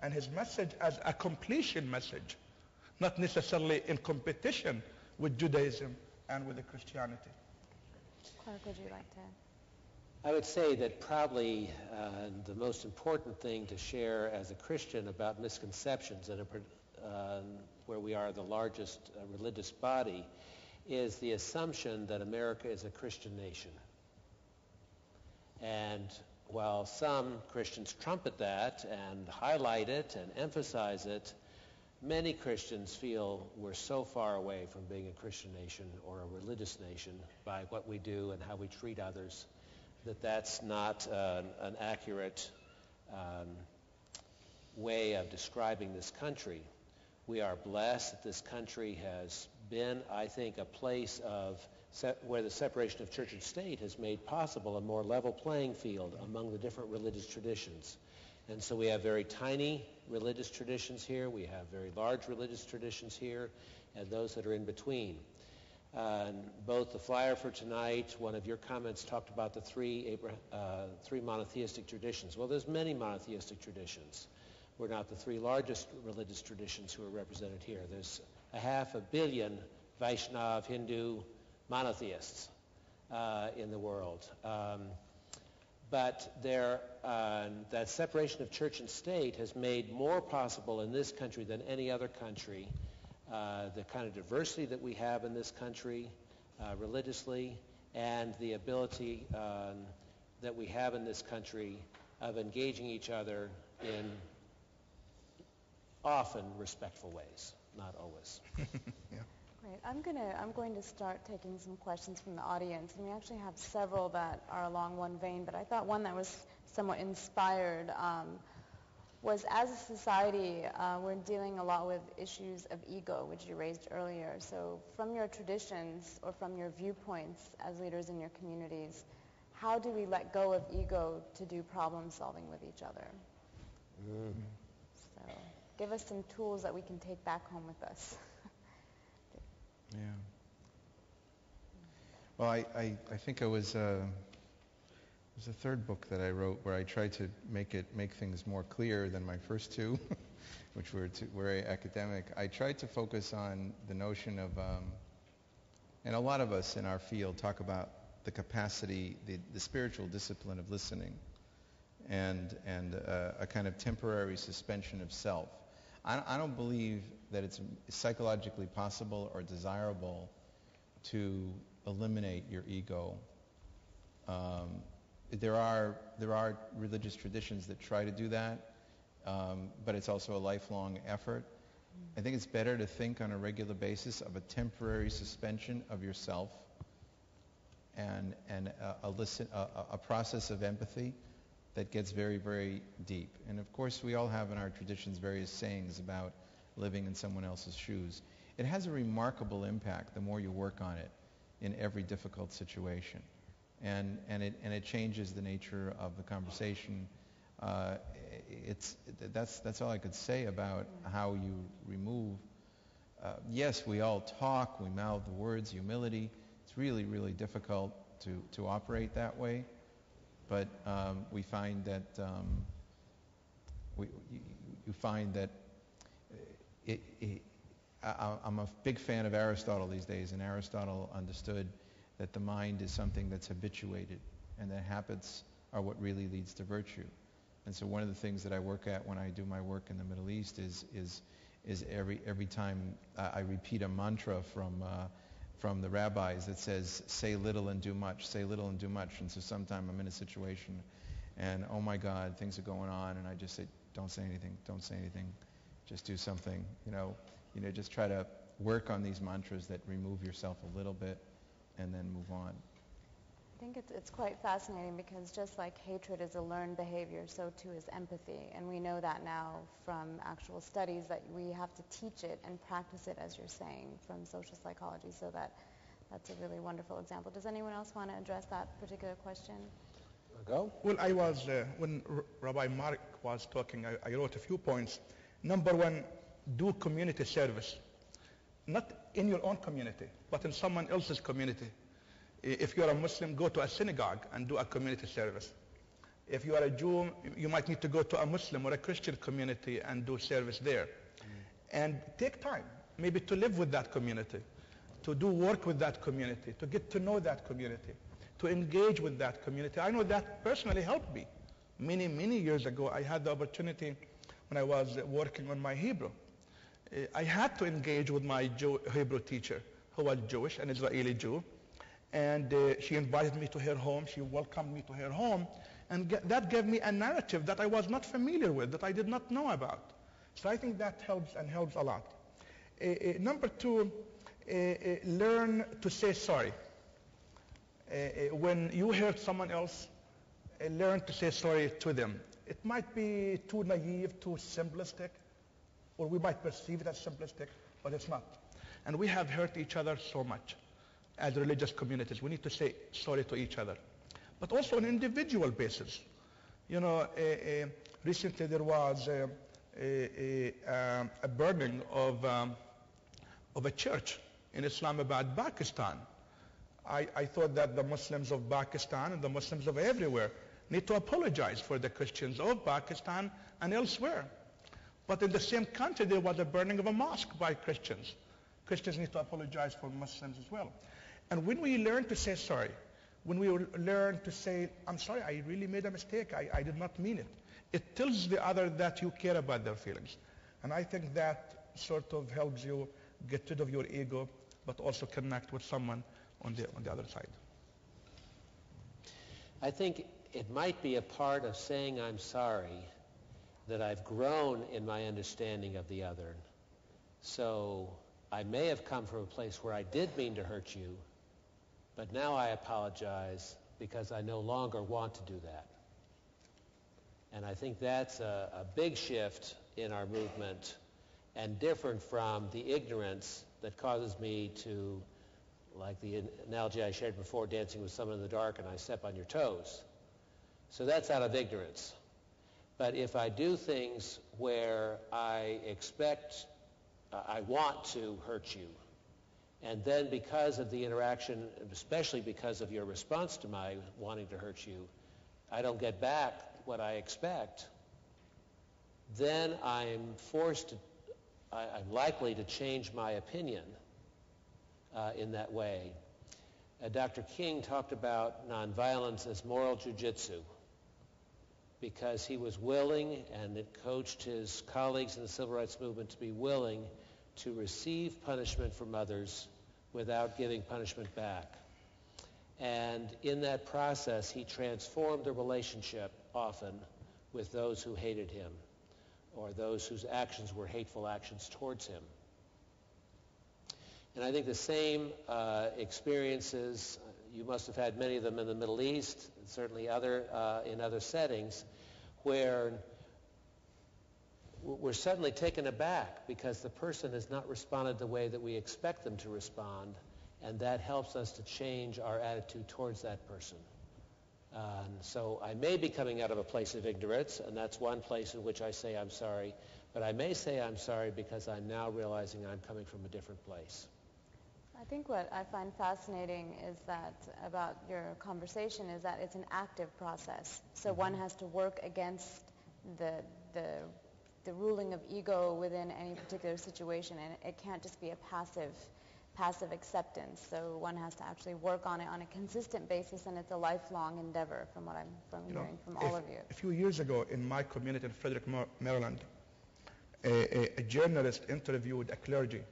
and his message as a completion message, not necessarily in competition with Judaism and with the Christianity. Clark, would you like to? I would say that probably the most important thing to share as a Christian about misconceptions, and where we are the largest religious body, is the assumption that America is a Christian nation. And while some Christians trumpet that and highlight it and emphasize it, many Christians feel we're so far away from being a Christian nation or a religious nation by what we do and how we treat others, that that's not an accurate way of describing this country. We are blessed that this country has been, I think, a place of where the separation of church and state has made possible a more level playing field among the different religious traditions. And so we have very tiny religious traditions here, we have very large religious traditions here, and those that are in between. Both the flyer for tonight, one of your comments talked about the three monotheistic traditions. Well, there's many monotheistic traditions. We're not the three largest religious traditions who are represented here. There's 500 million Vaishnav, Hindu monotheists in the world. But that separation of church and state has made more possible in this country than any other country the kind of diversity that we have in this country religiously, and the ability that we have in this country of engaging each other in often respectful ways, not always. Yeah. Great. I'm going to start taking some questions from the audience, and we actually have several that are along one vein, but I thought one that was somewhat inspired was, as a society, we're dealing a lot with issues of ego, which you raised earlier. So from your traditions or from your viewpoints as leaders in your communities, how do we let go of ego to do problem solving with each other? So give us some tools that we can take back home with us. Yeah. Well, I think it was a third book that I wrote where I tried to make things more clear than my first two, which were very academic. I tried to focus on the notion of, and a lot of us in our field talk about the capacity, the spiritual discipline of listening, and a kind of temporary suspension of self. I don't believe that it's psychologically possible or desirable to eliminate your ego. There are religious traditions that try to do that, but it's also a lifelong effort. I think it's better to think on a regular basis of a temporary suspension of yourself and a process of empathy that gets very, very deep. And of course, we all have in our traditions various sayings about living in someone else's shoes. It has a remarkable impact the more you work on it in every difficult situation. And it changes the nature of the conversation. That's all I could say about how you remove. Yes, we all talk, we mouth the words, humility. It's really, really difficult to operate that way. But we find that you find that I'm a big fan of Aristotle these days, and Aristotle understood that the mind is something that's habituated, and that habits are what really leads to virtue. And so one of the things that I work at when I do my work in the Middle East is every time I repeat a mantra from the rabbis that says, say little and do much, say little and do much. And so sometime I'm in a situation and, oh my God, things are going on, and I just say, don't say anything, don't say anything, just do something, just try to work on these mantras that remove yourself a little bit and then move on. I think it's quite fascinating because just like hatred is a learned behavior, so too is empathy. And we know that now from actual studies that we have to teach it and practice it, as you're saying, from social psychology. So that's a really wonderful example. Does anyone else want to address that particular question? Go. Well, I was, when Rabbi Mark was talking, I wrote a few points. Number one, do community service. Not in your own community, but in someone else's community. If you're a Muslim, go to a synagogue and do a community service. If you are a Jew, you might need to go to a Muslim or a Christian community and do service there. And take time, maybe to live with that community, to do work with that community, to get to know that community, to engage with that community. I know that personally helped me. Many, many years ago, I had the opportunity when I was working on my Hebrew. I had to engage with my Hebrew teacher, who was Jewish, an Israeli Jew. And she invited me to her home. She welcomed me to her home. And that gave me a narrative that I was not familiar with, that I did not know about. So I think that helps and helps a lot. Number two, learn to say sorry. When you hurt someone else, learn to say sorry to them. It might be too naive, too simplistic, or we might perceive it as simplistic, but it's not. And we have hurt each other so much. As religious communities, we need to say sorry to each other, but also on an individual basis. Recently there was a burning of a church in Islamabad, Pakistan. I thought that the Muslims of Pakistan and the Muslims of everywhere need to apologize for the Christians of Pakistan and elsewhere. But in the same country, there was a burning of a mosque by Christians. Christians need to apologize for Muslims as well. And when we learn to say sorry, when we learn to say, I'm sorry, I really made a mistake, I did not mean it, it tells the other that you care about their feelings. And I think that sort of helps you get rid of your ego, but also connect with someone on the other side. I think it might be a part of saying I'm sorry that I've grown in my understanding of the other. So I may have come from a place where I did mean to hurt you, but now I apologize because I no longer want to do that. And I think that's a big shift in our movement and different from the ignorance that causes me to, like the analogy I shared before, dancing with someone in the dark and I step on your toes. So that's out of ignorance. But if I do things where I want to hurt you, and then because of the interaction, especially because of your response to my wanting to hurt you, I don't get back what I expect, then I'm likely to change my opinion in that way. Dr. King talked about nonviolence as moral jujitsu because he was willing, and it coached his colleagues in the civil rights movement to be willing to receive punishment from others without giving punishment back. And in that process, he transformed the relationship often with those who hated him or those whose actions were hateful actions towards him. And I think the same experiences, you must have had many of them in the Middle East, and certainly in other settings, where we're suddenly taken aback because the person has not responded the way that we expect them to respond, and that helps us to change our attitude towards that person. So I may be coming out of a place of ignorance, and that's one place in which I say I'm sorry, but I may say I'm sorry because I'm now realizing I'm coming from a different place. I think what I find fascinating is that about your conversation is that it's an active process. So one has to work against the ruling of ego within any particular situation, and it can't just be a passive acceptance. So one has to actually work on it on a consistent basis, and it's a lifelong endeavor from what I'm hearing from all of you. A few years ago in my community in Frederick, Maryland, a journalist interviewed a clergy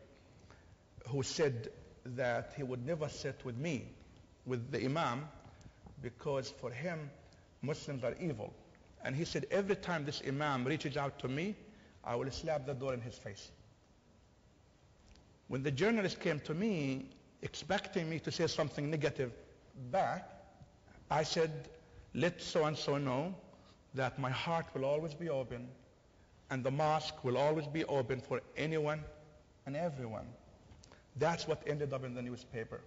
who said that he would never sit with the imam, because for him, Muslims are evil. And he said, every time this imam reaches out to me, I will slap the door in his face. When the journalist came to me, expecting me to say something negative back, I said, let so-and-so know that my heart will always be open, and the mosque will always be open for anyone and everyone. That's what ended up in the newspaper.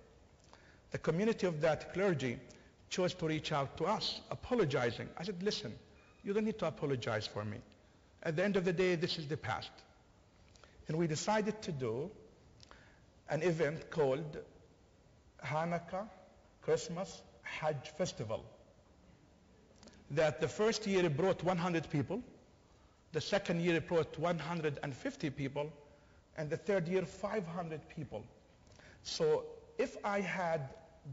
The community of that clergy chose to reach out to us, apologizing. I said, listen, you don't need to apologize for me. At the end of the day, this is the past. And we decided to do an event called Hanukkah Christmas Hajj Festival. That the first year it brought 100 people, the second year it brought 150 people, and the third year 500 people. So if I had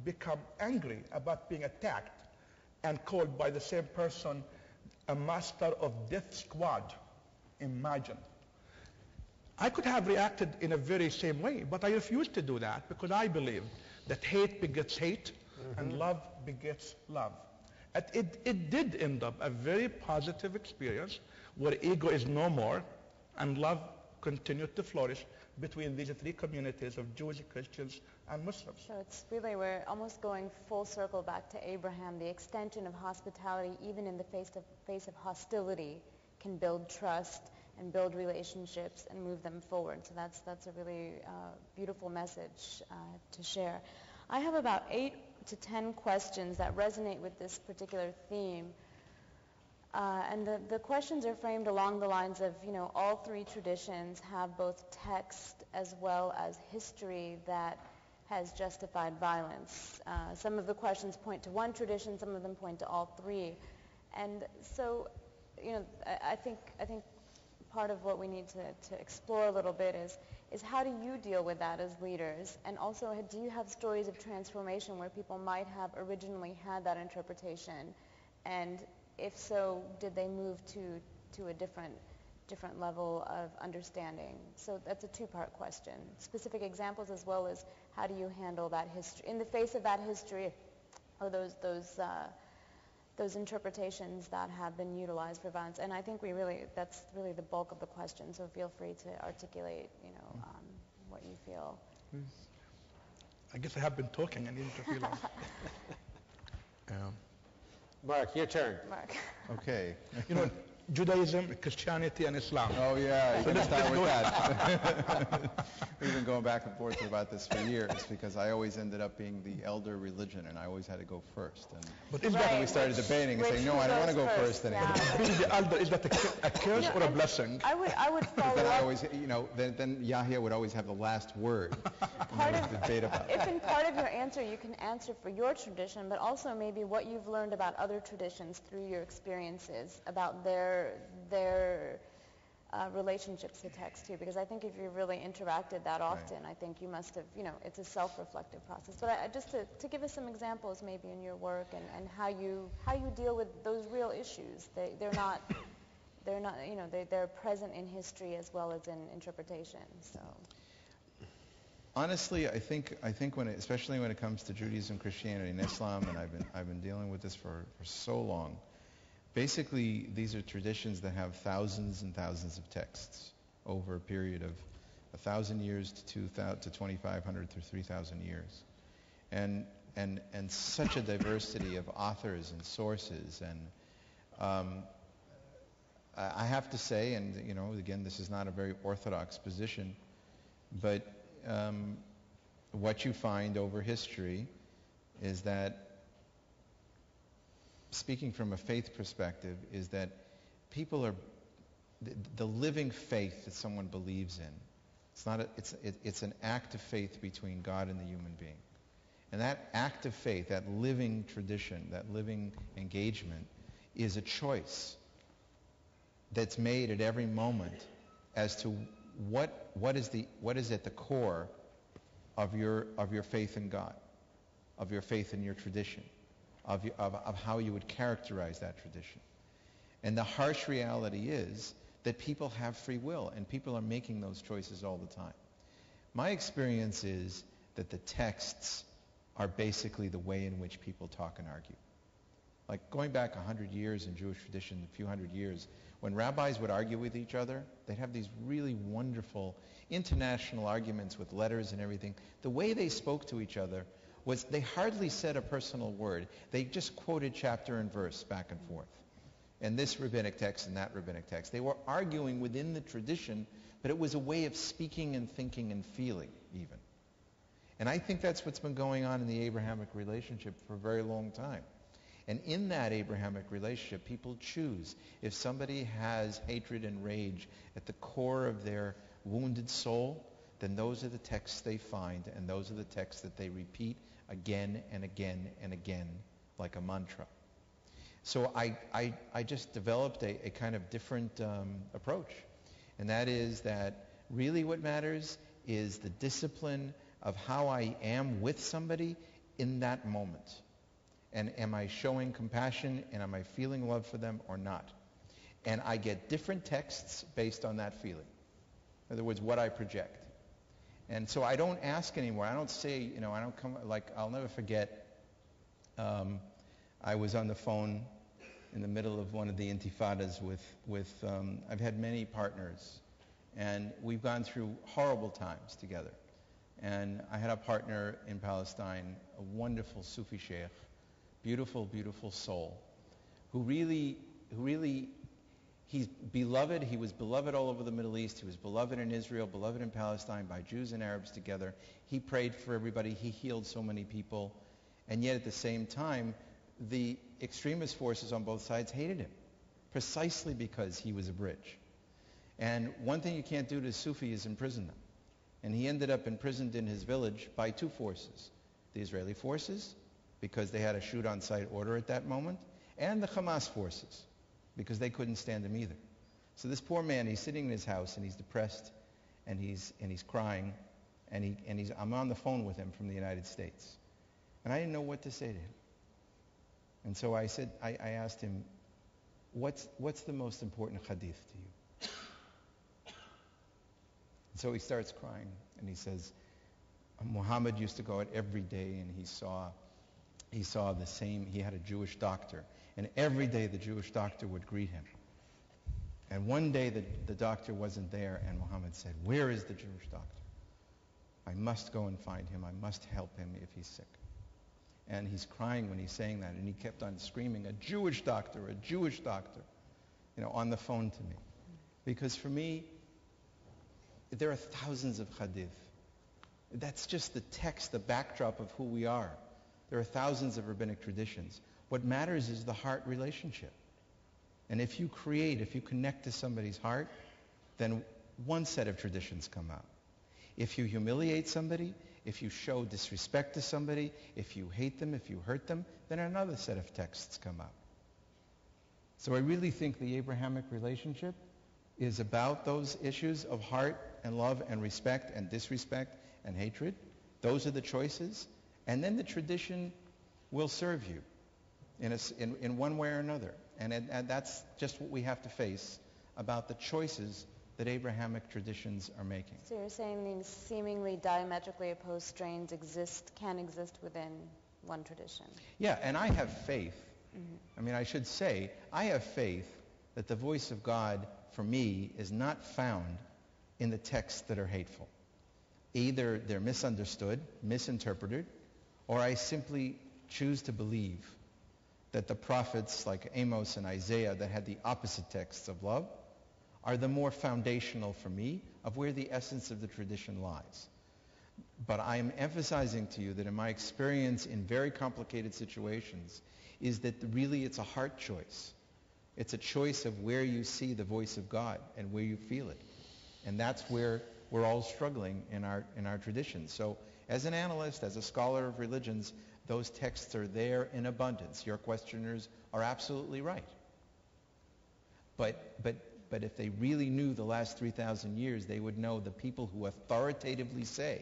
become angry about being attacked and called by the same person a master of death squad, imagine. I could have reacted in a very same way, but I refused to do that because I believe that hate begets hate and love begets love. It did end up a very positive experience where ego is no more and love continued to flourish between these three communities of Jews, Christians, and Muslims. So it's really, we're almost going full circle back to Abraham. The extension of hospitality, even in the face of hostility, can build trust and build relationships and move them forward. So that's a really beautiful message to share. I have about 8 to 10 questions that resonate with this particular theme. And the questions are framed along the lines of, all three traditions have both text as well as history that has justified violence. Some of the questions point to one tradition, some of them point to all three. And so, I think part of what we need to explore a little bit is how do you deal with that as leaders? And also, do you have stories of transformation where people might have originally had that interpretation? And if so, did they move to a different level of understanding? So that's a two-part question. Specific examples as well as how do you handle that history in the face of that history or those interpretations that have been utilized for violence. And I think that's really the bulk of the question. So feel free to articulate, what you feel. I guess I have been talking. I need to feel like. Mark, your turn. Mark. Okay. Judaism, Christianity, and Islam. Oh yeah, you're going to start with that. We've been going back and forth about this for years because I always ended up being the elder religion and I always had to go first. And But is we started debating and saying, no, I don't want to go first anymore. being the elder, is that a curse or a blessing? I would follow Then I up. always, then Yahya would always have the last word. Part and there was debate about If it. in part of your answer you can answer for your tradition, but also maybe what you've learned about other traditions through your experiences, about their relationships to text too, because I think if you really interacted that often, I think you must have, it's a self-reflective process. But just to give us some examples maybe in your work and how you deal with those real issues. They're present in history as well as in interpretation. So. Honestly, I think especially when it comes to Judaism, Christianity, and Islam, and I've been dealing with this for so long. Basically, these are traditions that have thousands and thousands of texts over a period of 1,000 years to 2,500 to 3,000 years, and such a diversity of authors and sources. And I have to say, and again, this is not a very orthodox position, but what you find over history is that, speaking from a faith perspective, is that people are the living faith that someone believes in. It's an act of faith between God and the human being, and that act of faith, that living tradition, that living engagement, is a choice that's made at every moment as to what is at the core of your faith in God, of your faith in your tradition, of how you would characterize that tradition. And the harsh reality is that people have free will, and people are making those choices all the time. My experience is that the texts are basically the way in which people talk and argue. Like going back 100 years in Jewish tradition, a few hundred years, when rabbis would argue with each other, they'd have these really wonderful international arguments with letters and everything. The way they spoke to each other was they hardly said a personal word. They just quoted chapter and verse back and forth. And this rabbinic text and that rabbinic text. They were arguing within the tradition, but it was a way of speaking and thinking and feeling even. And I think that's what's been going on in the Abrahamic relationship for a very long time. And in that Abrahamic relationship, people choose. If somebody has hatred and rage at the core of their wounded soul, then those are the texts they find, and those are the texts that they repeat again and again and again, like a mantra. So I just developed a kind of different approach. And that is that really what matters is the discipline of how I am with somebody in that moment. And am I showing compassion, and am I feeling love for them or not? And I get different texts based on that feeling. In other words, what I project. And so I don't ask anymore. I don't say, I don't come, I'll never forget, I was on the phone in the middle of one of the intifadas with I've had many partners, and we've gone through horrible times together. And I had a partner in Palestine, a wonderful Sufi sheikh, beautiful, beautiful soul, who really, he's beloved. He was beloved all over the Middle East. He was beloved in Israel, beloved in Palestine by Jews and Arabs together. He prayed for everybody. He healed so many people. And yet at the same time, the extremist forces on both sides hated him, precisely because he was a bridge. And one thing you can't do to Sufi is imprison them. And he ended up imprisoned in his village by two forces: the Israeli forces, because they had a shoot-on-sight order at that moment, and the Hamas forces, because they couldn't stand him either. So this poor man, he's sitting in his house and he's depressed and he's crying and I'm on the phone with him from the United States. And I didn't know what to say to him. And so I asked him, what's the most important hadith to you? And so he starts crying and he says, Muhammad used to go out every day and he saw the same, he had a Jewish doctor. And every day the Jewish doctor would greet him. And one day the doctor wasn't there and Muhammad said, where is the Jewish doctor? I must go and find him. I must help him if he's sick. And he's crying when he's saying that. And he kept on screaming, a Jewish doctor, on the phone to me. Because for me, there are thousands of hadith. That's just the text, the backdrop of who we are. There are thousands of rabbinic traditions. What matters is the heart relationship. And if you connect to somebody's heart, then one set of traditions come out. If you humiliate somebody, if you show disrespect to somebody, if you hate them, if you hurt them, then another set of texts come out. So I really think the Abrahamic relationship is about those issues of heart and love and respect and disrespect and hatred. Those are the choices. And then the tradition will serve you in one way or another. And that's just what we have to face about the choices that Abrahamic traditions are making. So you're saying these seemingly diametrically opposed strains can exist within one tradition? Yeah, and I have faith. I mean, I should say, I have faith that the voice of God, for me, is not found in the texts that are hateful. Either they're misunderstood, misinterpreted, or I simply choose to believe that the prophets like Amos and Isaiah that had the opposite texts of love are the more foundational for me of where the essence of the tradition lies. But I am emphasizing to you that in my experience in very complicated situations is that really it's a heart choice. It's a choice of where you see the voice of God and where you feel it. And that's where we're all struggling in our traditions. So as an analyst, as a scholar of religions, those texts are there in abundance. Your questioners are absolutely right. But if they really knew the last 3,000 years, they would know the people who authoritatively say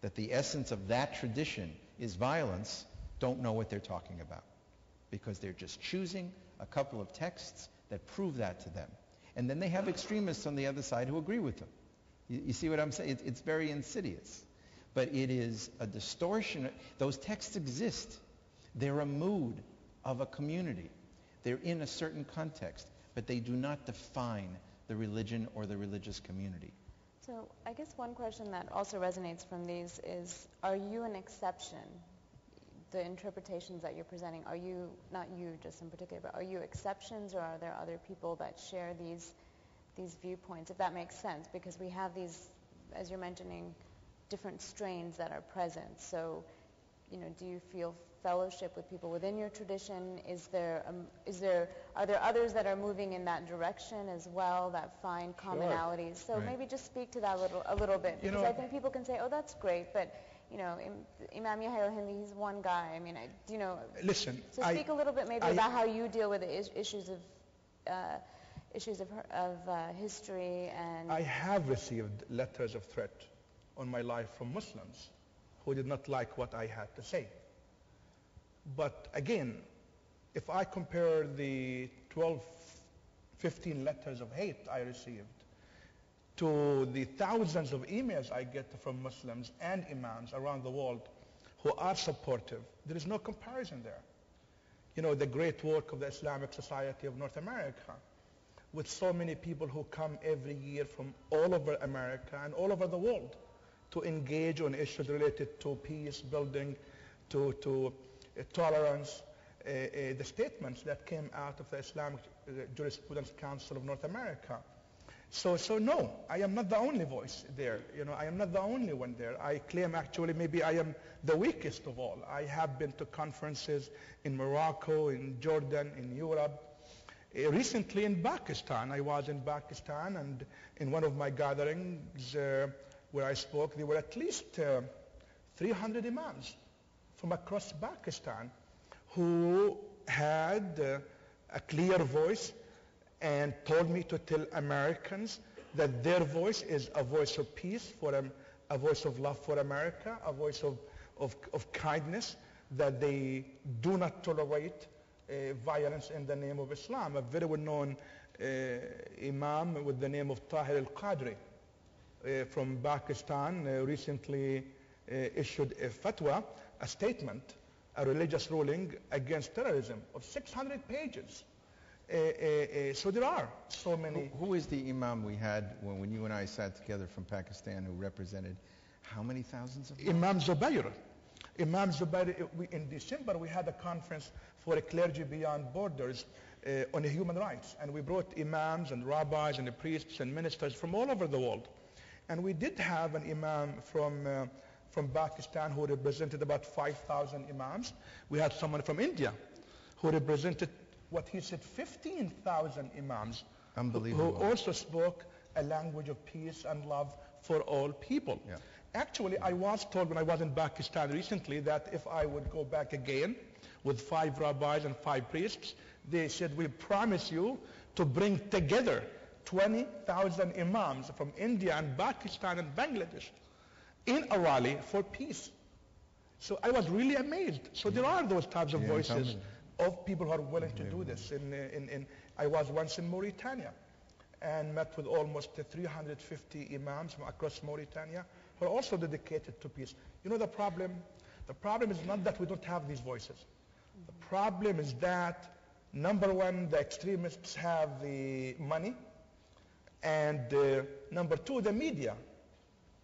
that the essence of that tradition is violence don't know what they're talking about, because they're just choosing a couple of texts that prove that to them. And then they have extremists on the other side who agree with them. You see what I'm saying? It's very insidious. But it is a distortion. Those texts exist. They're a mood of a community. They're in a certain context, but they do not define the religion or the religious community. So I guess one question that also resonates from these is, are you an exception? The interpretations that you're presenting, are you, not you just in particular, but are you exceptions, or are there other people that share these viewpoints, if that makes sense? Because we have these, as you're mentioning, different strains that are present. So, do you feel fellowship with people within your tradition? Are there others that are moving in that direction as well that find commonalities? So Right. maybe just speak to that a little bit, because I think people can say, oh, that's great, but Imam Yahya al-Hindi, he's one guy. I mean, Listen, so speak a little bit maybe about how you deal with the issues of history and. I have received letters of threat on my life from Muslims who did not like what I had to say. But again, if I compare the 12, 15 letters of hate I received to the thousands of emails I get from Muslims and imams around the world who are supportive, there is no comparison there. The great work of the Islamic Society of North America, with so many people who come every year from all over America and all over the world to engage on issues related to peace building, to tolerance, the statements that came out of the Islamic Jurisprudence Council of North America. So no, I am not the only voice there. I am not the only one there. I claim actually maybe I am the weakest of all. I have been to conferences in Morocco, in Jordan, in Europe. Recently in Pakistan, I was in Pakistan, and in one of my gatherings where I spoke, there were at least 300 imams from across Pakistan who had a clear voice and told me to tell Americans that their voice is a voice of peace, a voice of love for America, a voice of kindness, that they do not tolerate violence in the name of Islam. A very well-known imam with the name of Tahir al-Qadri from Pakistan recently issued a fatwa, a statement, a religious ruling against terrorism of 600 pages. So there are so many. Who is the imam we had when you and I sat together from Pakistan who represented how many thousands of Imam Zubair. Imam Zubair, in December we had a conference for a clergy beyond borders on human rights. And we brought imams and rabbis and priests and ministers from all over the world. And we did have an imam from Pakistan who represented about 5,000 imams. We had someone from India who represented what he said 15,000 imams. Unbelievable. Who also spoke a language of peace and love for all people. Yeah. Actually, I was told when I was in Pakistan recently that if I would go back again with 5 rabbis and 5 priests, they said, we promise you to bring together 20,000 imams from India and Pakistan and Bangladesh in a rally for peace. So I was really amazed. So there are those types of voices of people who are willing to do this. I was once in Mauritania and met with almost 350 imams from across Mauritania who are also dedicated to peace. You know the problem? The problem is not that we don't have these voices. The problem is that, number one, the extremists have the money, and number two, the media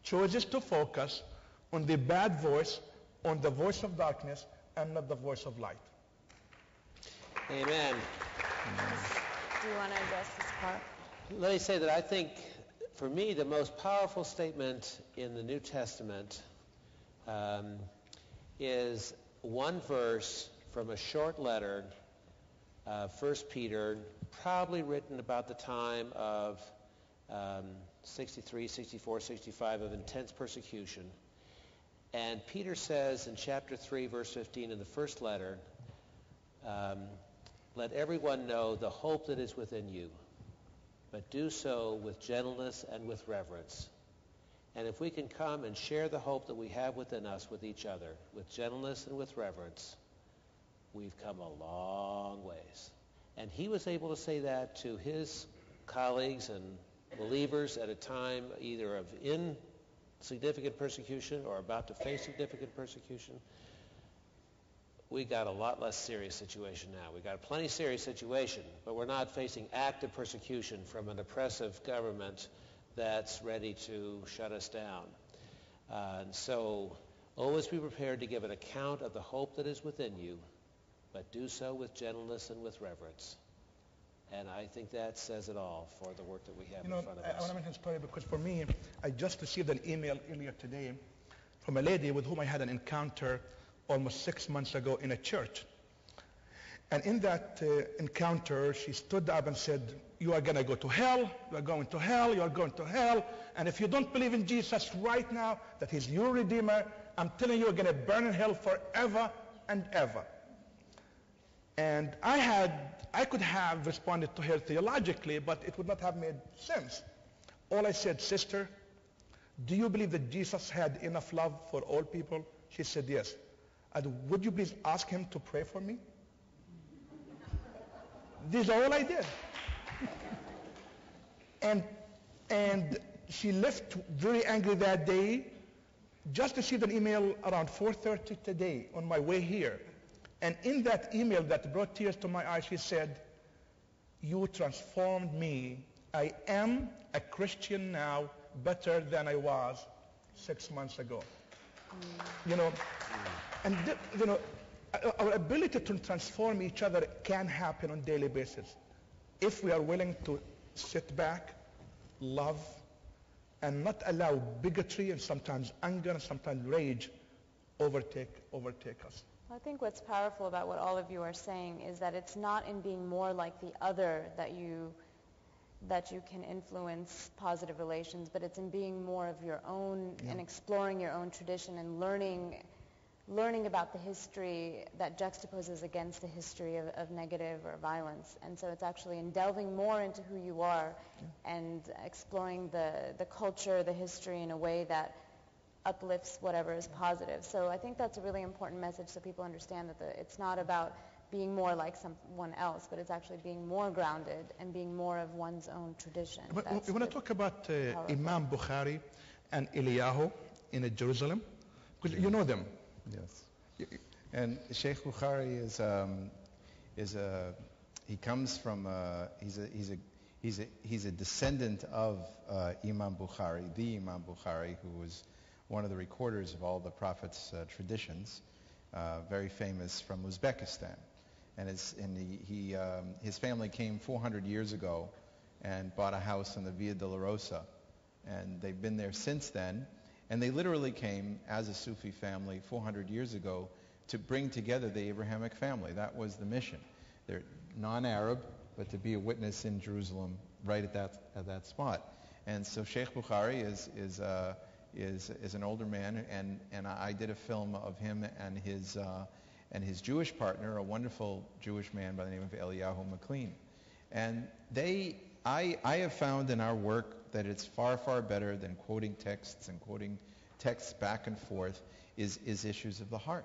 chooses to focus on the bad voice, on the voice of darkness, and not the voice of light. Amen. Do you want to address this part? Let me say that I think, for me, the most powerful statement in the New Testament is one verse from a short letter, 1 Peter, probably written about the time of 63, 64, 65 of intense persecution. And Peter says in chapter 3, verse 15 in the first letter, let everyone know the hope that is within you, but do so with gentleness and with reverence. And if we can come and share the hope that we have within us with each other, with gentleness and with reverence, we've come a long ways. And he was able to say that to his colleagues and believers at a time either of insignificant persecution or about to face significant persecution. We got a lot less serious situation now. We got a plenty serious situation, but we're not facing active persecution from an oppressive government that's ready to shut us down. And so always be prepared to give an account of the hope that is within you, but do so with gentleness and with reverence. And I think that says it all for the work that we have in front of us. I want to mention a story because for me, I just received an email earlier today from a lady with whom I had an encounter almost 6 months ago in a church. And in that encounter, she stood up and said, you are going to go to hell, you are going to hell, you are going to hell, and if you don't believe in Jesus right now, that he's your Redeemer, I'm telling you, you're going to burn in hell forever and ever. And I could have responded to her theologically, but it would not have made sense. All I said, sister, do you believe that Jesus had enough love for all people? She said, yes. And would you please ask him to pray for me? This is all I did. And she left very angry that day. Just received an email around 4:30 today on my way here. And in that email that brought tears to my eyes, she said, you transformed me. I am a Christian now better than I was 6 months ago. You know, and our ability to transform each other can happen on a daily basis if we are willing to sit back, love, and not allow bigotry and sometimes anger and sometimes rage overtake us. I think what's powerful about what all of you are saying is that it's not in being more like the other that you can influence positive relations, but it's in being more of your own and exploring your own tradition and learning learning about the history that juxtaposes against the history of negative or violence. And so it's actually in delving more into who you are and exploring the culture, the history in a way that uplifts whatever is positive. So I think that's a really important message so people understand that it's not about being more like someone else, but it's actually being more grounded and being more of one's own tradition. You want to talk about Imam Bukhari and Eliyahu in Jerusalem? Because you know them. Yes. And Sheikh Bukhari he comes from he's a descendant of Imam Bukhari, the Imam Bukhari, who was one of the recorders of all the Prophet's traditions, very famous from Uzbekistan. And his family came 400 years ago and bought a house in the Via Dolorosa. And they've been there since then. And they literally came as a Sufi family 400 years ago to bring together the Abrahamic family. That was the mission. They're non-Arab, but to be a witness in Jerusalem right at that spot. And so Sheikh Bukhari is an older man, and I did a film of him and his Jewish partner, a wonderful Jewish man by the name of Eliyahu McLean. And I have found in our work that it's far, far better than quoting texts and quoting texts back and forth is issues of the heart.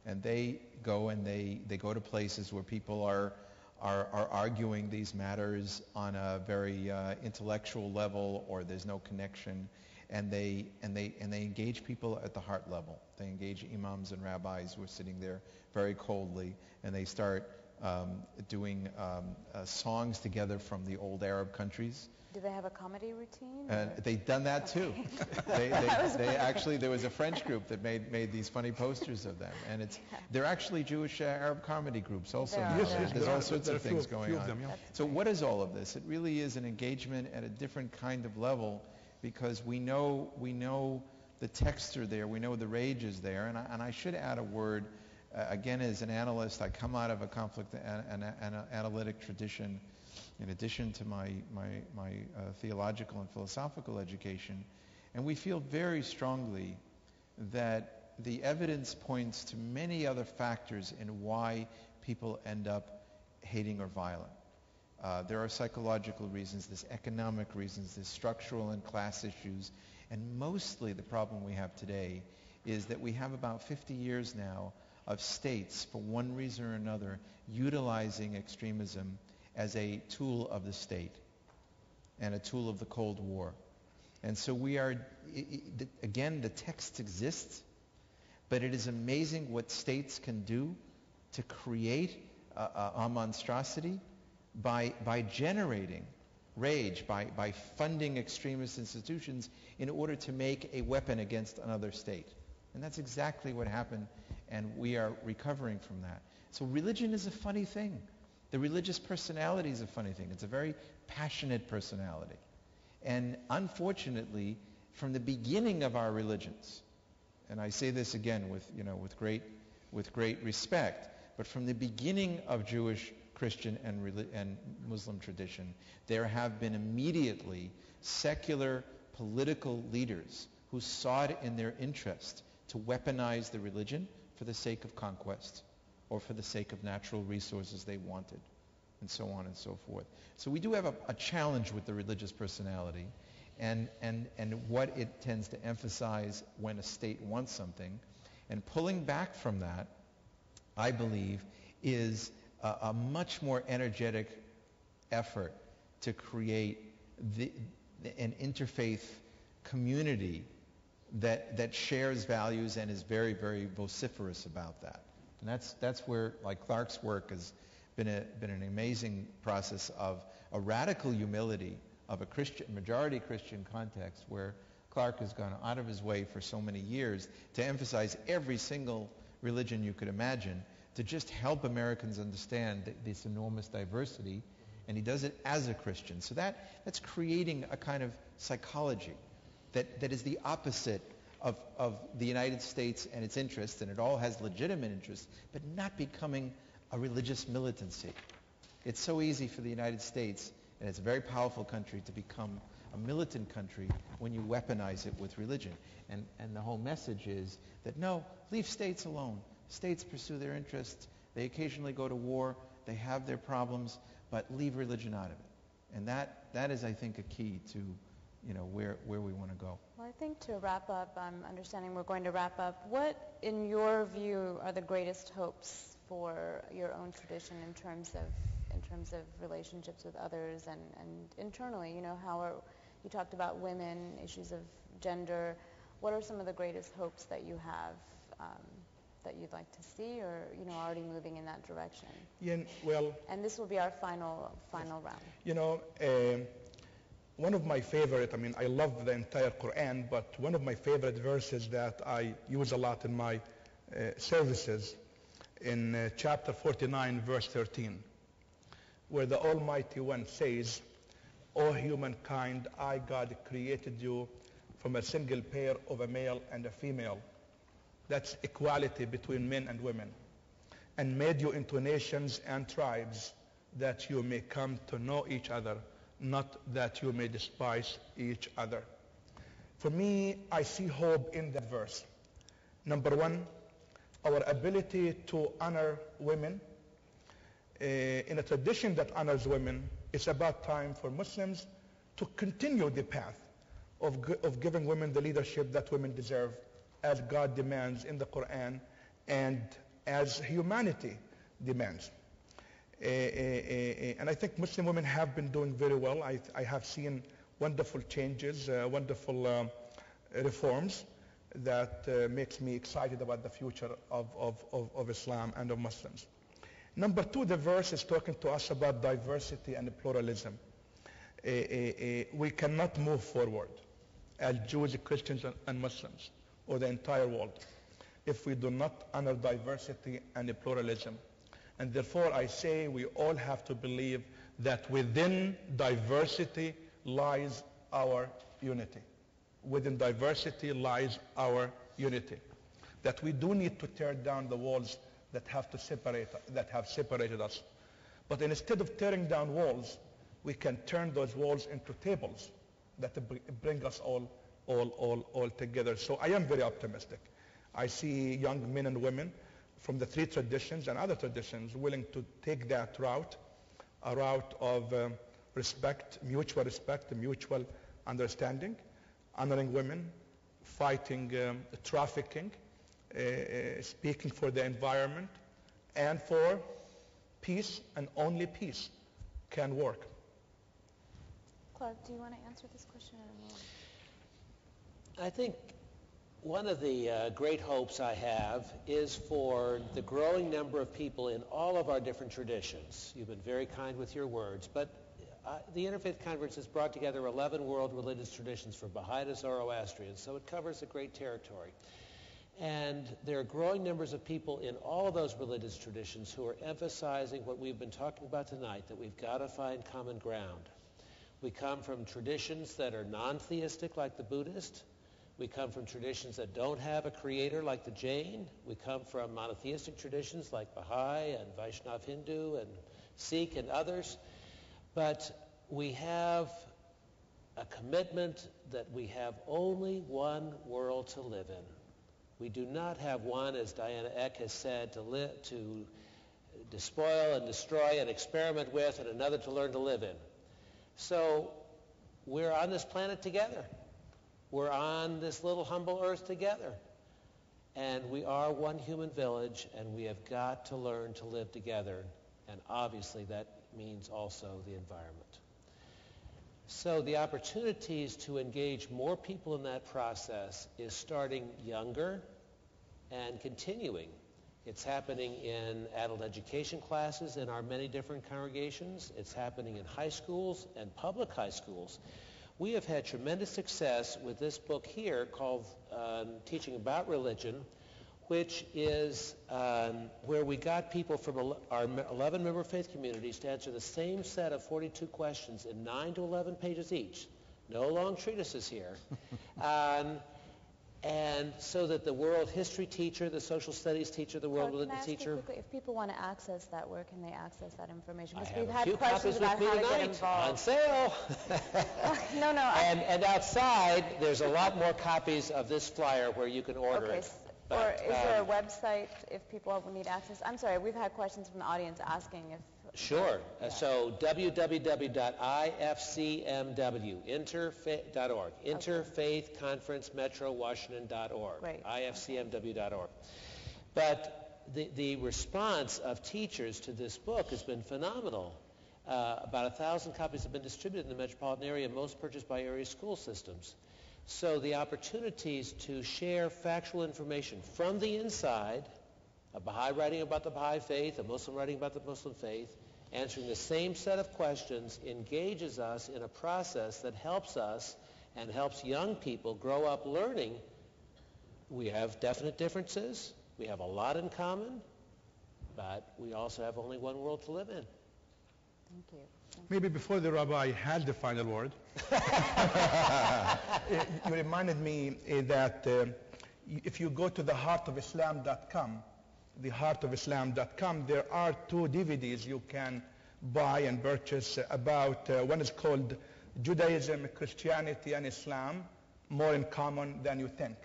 And they go to places where people are arguing these matters on a very intellectual level, or there's no connection, and they engage people at the heart level. They engage imams and rabbis who are sitting there very coldly, and they start doing songs together from the old Arab countries. Do they have a comedy routine? They've done that too. They actually, there was a French group that made these funny posters of them, and they're actually Jewish Arab comedy groups also. There's all sorts of things going on. So what is all of this? It really is an engagement at a different kind of level, because we know the texts are there, we know the rage is there, and I should add a word. Again, as an analyst, I come out of a conflict and analytic tradition, in addition to my theological and philosophical education, and we feel very strongly that the evidence points to many other factors in why people end up hating or violent. There are psychological reasons, there's economic reasons, there's structural and class issues, and mostly the problem we have today is that we have about 50 years now of states, for one reason or another, utilizing extremism as a tool of the state and a tool of the Cold War. And so we are, again, the text exists, but it is amazing what states can do to create a monstrosity by generating rage, by funding extremist institutions in order to make a weapon against another state. And that's exactly what happened, and we are recovering from that. So religion is a funny thing. The religious personality is a funny thing. It's a very passionate personality. And unfortunately, from the beginning of our religions, and I say this again with great respect, but from the beginning of Jewish, Christian, and Muslim tradition, there have been immediately secular political leaders who saw it in their interest to weaponize the religion for the sake of conquest or for the sake of natural resources they wanted, and so on and so forth. So we do have a challenge with the religious personality and what it tends to emphasize when a state wants something. And pulling back from that, I believe, is a much more energetic effort to create an interfaith community that shares values and is very, very vociferous about that. And that's where, like, Clark's work has been an amazing process of a radical humility of a majority Christian context, where Clark has gone out of his way for so many years to emphasize every single religion you could imagine, to just help Americans understand this enormous diversity, and he does it as a Christian. So that's creating a kind of psychology that is the opposite of the United States and its interests, and it all has legitimate interests, but not becoming a religious militancy. It's so easy for the United States, and it's a very powerful country, to become a militant country when you weaponize it with religion. And the whole message is that no, leave states alone. States pursue their interests. They occasionally go to war. They have their problems, but leave religion out of it. And that is, I think, a key to, where we want to go. Well, I think to wrap up, I'm understanding we're going to wrap up. What, in your view, are the greatest hopes for your own tradition in terms of relationships with others and internally? You talked about women, issues of gender. What are some of the greatest hopes that you have that you'd like to see, or already moving in that direction? Yeah, well. And this will be our final round. One of my favorite, I love the entire Quran, but one of my favorite verses that I use a lot in my services in chapter 49, verse 13, where the Almighty One says, "O humankind, I, God, created you from a single pair of a male and a female." That's equality between men and women. "And made you into nations and tribes, that you may come to know each other, not that you may despise each other." For me, I see hope in that verse. Number one, our ability to honor women. In a tradition that honors women, it's about time for Muslims to continue the path of giving women the leadership that women deserve, as God demands in the Quran and as humanity demands. And I think Muslim women have been doing very well. I have seen wonderful changes, wonderful reforms that makes me excited about the future of Islam and of Muslims. Number two, the verse is talking to us about diversity and pluralism. We cannot move forward as Jews, Christians, and Muslims, or the entire world, if we do not honor diversity and pluralism. And therefore, I say we all have to believe that within diversity lies our unity. Within diversity lies our unity. That we do need to tear down the walls that have separated us. But instead of tearing down walls, we can turn those walls into tables that bring us all together. So I am very optimistic. I see young men and women from the three traditions and other traditions willing to take that route, a route of respect, mutual understanding, honoring women, fighting trafficking, speaking for the environment, and for peace, and only peace can work. Clark, do you want to answer this question? I think one of the great hopes I have is for the growing number of people in all of our different traditions. You've been very kind with your words, but the Interfaith Conference has brought together 11 world religious traditions for Baha'i to Zoroastrian, so it covers a great territory. And there are growing numbers of people in all of those religious traditions who are emphasizing what we've been talking about tonight, that we've got to find common ground. We come from traditions that are non-theistic, like the Buddhist. We come from traditions that don't have a creator, like the Jain. We come from monotheistic traditions like Baha'i and Vaishnav Hindu and Sikh and others. But we have a commitment that we have only one world to live in. We do not have one, as Diana Eck has said, to despoil and destroy and experiment with, and another to learn to live in. So we're on this planet together. We're on this little humble earth together. And we are one human village, and we have got to learn to live together. And obviously that means also the environment. So the opportunities to engage more people in that process is starting younger and continuing. It's happening in adult education classes in our many different congregations. It's happening in high schools and public high schools. We have had tremendous success with this book here called Teaching About Religion, which is where we got people from our 11-member faith communities to answer the same set of 42 questions in 9 to 11 pages each. No long treatises here. and so that the world history teacher, the social studies teacher, the world Can I religion ask you teacher. quickly, if people want to access that, where can they access that information? I Because have we've a had few questions copies with about me how to get tonight on involved. sale. No, no. And outside, there's a lot more copies of this flyer where you can order Okay. it. Or But, is there a website if people need access? I'm sorry, we've had questions from the audience asking if... Sure. So www.ifcmw.org, Interfaith Conference Metro Washington.org, Great. ifcmw.org. But the response of teachers to this book has been phenomenal. About 1,000 copies have been distributed in the metropolitan area, most purchased by area school systems. So the opportunities to share factual information from the inside, a Baha'i writing about the Baha'i faith, a Muslim writing about the Muslim faith, answering the same set of questions, engages us in a process that helps us and helps young people grow up learning. We have definite differences. We have a lot in common, but we also have only one world to live in. Thank you. Maybe before the rabbi had the final word, you reminded me that if you go to theheartofislam.com, there are 2 DVDs you can buy and purchase about, one is called Judaism, Christianity, and Islam, More in Common Than You Think.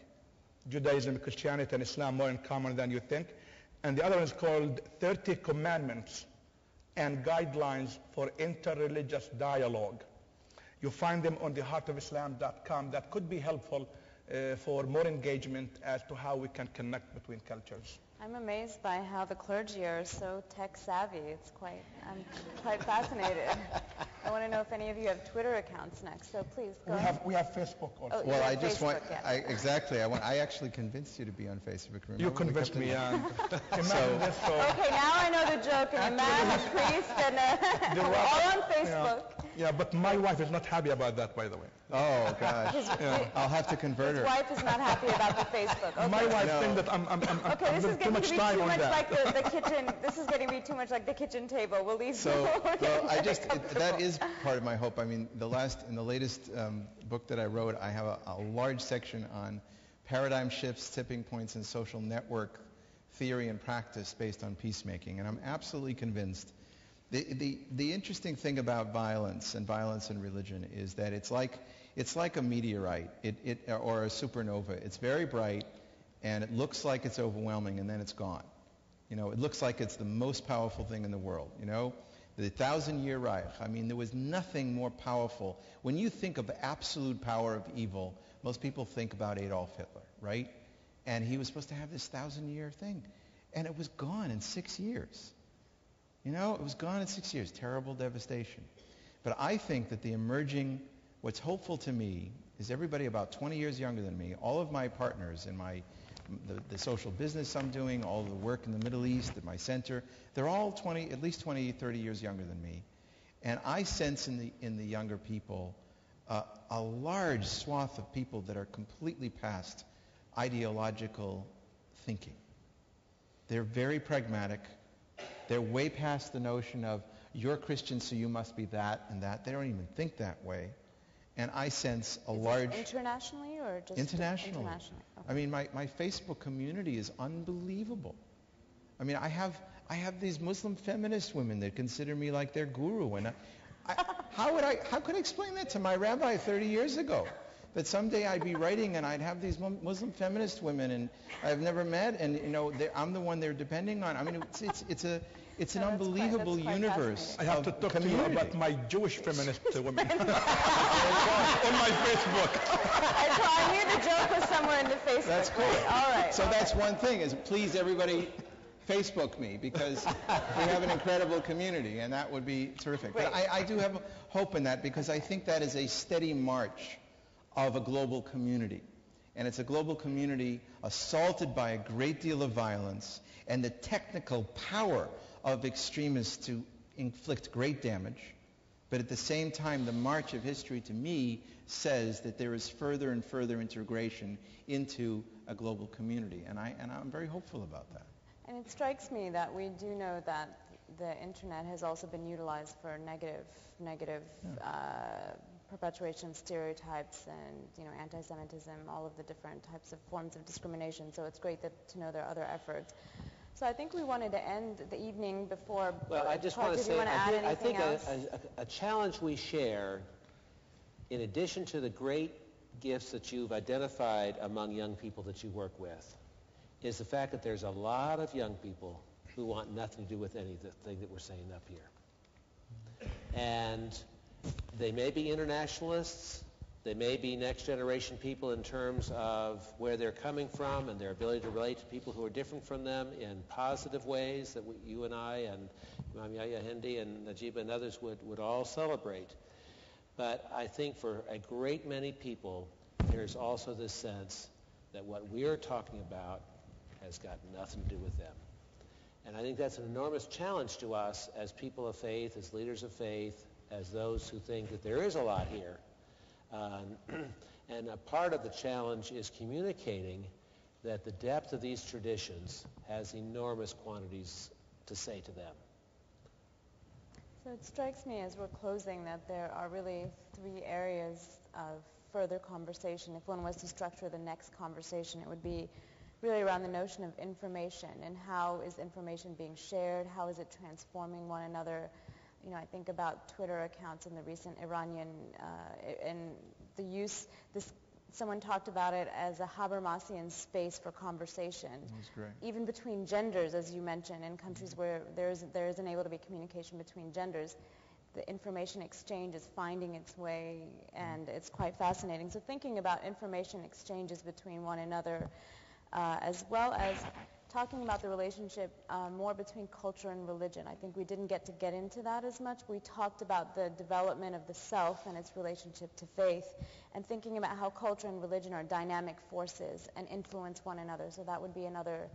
Judaism, Christianity, and Islam, More in Common Than You Think. And the other one is called 30 Commandments and Guidelines for Interreligious Dialogue. You find them on theheartofislam.com. That could be helpful for more engagement as to how we can connect between cultures. I'm amazed by how the clergy are so tech savvy. I'm quite fascinated. I want to know if any of you have Twitter accounts next, so please go ahead. We have Facebook also. Oh, Well, yeah, I just Facebook, want, yeah. I actually convinced you to be on Facebook. Remember You we convinced kept me, it- and imagine this. So Okay, now I know the joke. An imam, a priest, and The we're rabbi- all on Facebook. yeah, but my wife is not happy about that, by the way. Oh, gosh. I'll have to convert His her. wife is not happy about the Facebook. Okay. My wife No. thinks that I'm Okay, this is spending too getting much to be time too on much that. like the kitchen. This is getting to be too much like the kitchen table. We'll leave. So, we're getting well, very comfortable. that is part of my hope. I mean, in the latest book that I wrote, I have a large section on paradigm shifts, tipping points, and social network theory and practice based on peacemaking. And I'm absolutely convinced. The interesting thing about violence and religion is that it's like a meteorite or a supernova. It's very bright, and it looks like it's overwhelming, and then it's gone. It looks like it's the most powerful thing in the world. The 1,000-year Reich, I mean, there was nothing more powerful. When you think of absolute power of evil, most people think about Adolf Hitler, right? And he was supposed to have this 1,000-year thing. And it was gone in 6 years. It was gone in 6 years. Terrible devastation. But I think that what's hopeful to me is everybody about 20 years younger than me, all of my partners in the social business I'm doing, all of the work in the Middle East at my center, they're all at least 20, 30 years younger than me. And I sense in the younger people a large swath of people that are completely past ideological thinking. They're very pragmatic. They're way past the notion of, you're Christian, so you must be that and that. They don't even think that way. And I sense a large... Internationally or just... Internationally. Internationally. Okay. I mean, my Facebook community is unbelievable. I mean, I have these Muslim feminist women that consider me like their guru. And how could I explain that to my rabbi 30 years ago? That someday I'd be writing and I'd have these Muslim feminist women and I've never met, and I'm the one they're depending on. I mean, it's an unbelievable that's quite universe. I have to talk to you community. about my Jewish feminist women on my Facebook. So I knew the joke was somewhere in the Facebook. That's cool. All right. So that's one thing, is please everybody Facebook me, because we have an incredible community, and that would be terrific. But I do have hope in that, because I think that is a steady march of a global community. And it's a global community assaulted by a great deal of violence and the technical power of extremists to inflict great damage. But at the same time, the march of history, to me, says that there is further and further integration into a global community. And I'm very hopeful about that. And it strikes me that we do know that the internet has also been utilized for negative perpetuation of stereotypes and anti-Semitism, all of the different types of forms of discrimination. So it's great to know there are other efforts. So I think we wanted to end the evening before. Well, I just want to say, I think a challenge we share, in addition to the great gifts that you've identified among young people that you work with, is the fact that there's a lot of young people who want nothing to do with anything that we're saying up here. And they may be internationalists, they may be next generation people in terms of where they're coming from and their ability to relate to people who are different from them in positive ways that you and I and Imam Yahya Hindi and Najiba and others would all celebrate. But I think for a great many people, there's also this sense that what we're talking about has got nothing to do with them. And I think that's an enormous challenge to us as people of faith, as leaders of faith, as those who think that there is a lot here. And a part of the challenge is communicating that the depth of these traditions has enormous quantities to say to them. So it strikes me as we're closing that there are really three areas of further conversation. If one was to structure the next conversation, it would be really around the notion of information and how is information being shared, how is it transforming one another. I think about Twitter accounts in the recent Iranian, and the use, someone talked about it as a Habermasian space for conversation. That's great. Even between genders, as you mentioned, in countries where there isn't able to be communication between genders, the information exchange is finding its way, and it's quite fascinating. So thinking about information exchanges between one another, as well as talking about the relationship more between culture and religion. I think we didn't get into that as much. We talked about the development of the self and its relationship to faith, and thinking about how culture and religion are dynamic forces and influence one another. So that would be another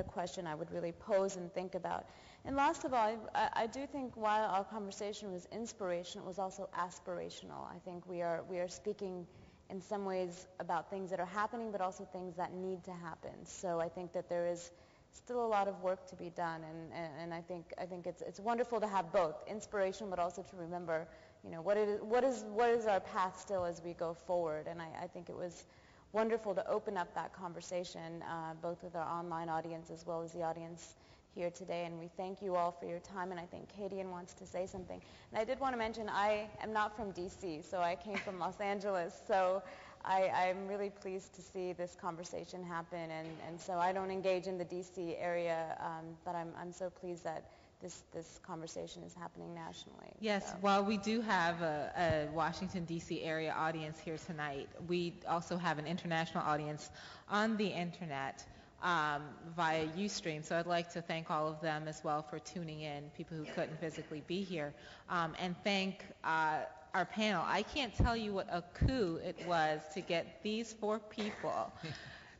question I would really pose and think about. And last of all, I do think while our conversation was inspirational, it was also aspirational. I think we are speaking in some ways about things that are happening, but also things that need to happen. So I think that there is still a lot of work to be done, and I think it's wonderful to have both inspiration, but also to remember, what is our path still as we go forward. And I think it was wonderful to open up that conversation, both with our online audience as well as the audience here today, and we thank you all for your time. And I think Kadian wants to say something. And I did want to mention I am not from D.C., so I came from Los Angeles, so I'm really pleased to see this conversation happen, and so I don't engage in the D.C. area, but I'm so pleased that this conversation is happening nationally. Yes, so. While we do have a Washington, D.C. area audience here tonight, we also have an international audience on the internet via Ustream. So I'd like to thank all of them as well for tuning in, people who couldn't physically be here, and thank our panel. I can't tell you what a coup it was to get these four people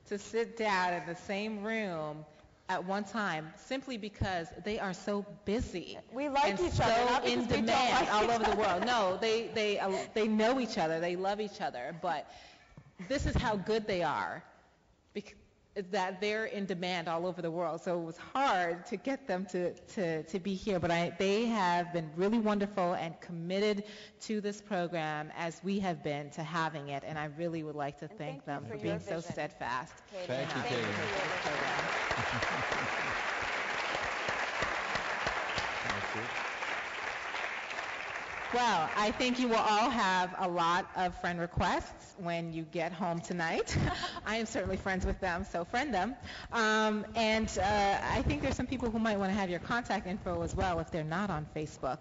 to sit down in the same room at one time, simply because they are so busy. We like and each so other, not in because we demand don't like all each over the other. world. No, they know each other, they love each other, but this is how good they are, that they're in demand all over the world. So it was hard to get them to be here, but they have been really wonderful and committed to this program, as we have been to having it, and I really would like to thank them for being so steadfast. Thank you, Katie. Well, I think you will all have a lot of friend requests when you get home tonight. I am certainly friends with them, so friend them. And I think there's some people who might want to have your contact info as well if they're not on Facebook.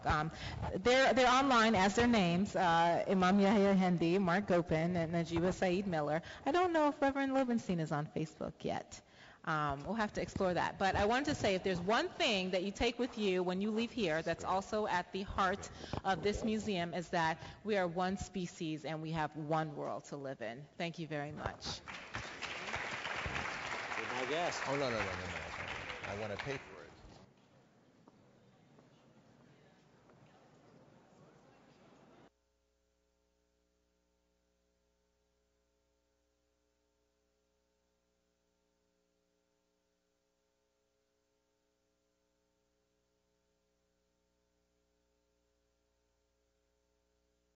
They're online as their names, Imam Yahya Hindi, Mark Gopin, and Najiba Saeed Miller. I don't know if Reverend Lobenstein is on Facebook yet. We'll have to explore that. But I wanted to say, if there's one thing that you take with you when you leave here that's also at the heart of this museum, is that we are one species and we have one world to live in. Thank you very much. You're my guest. Oh, no. I want to pay for it.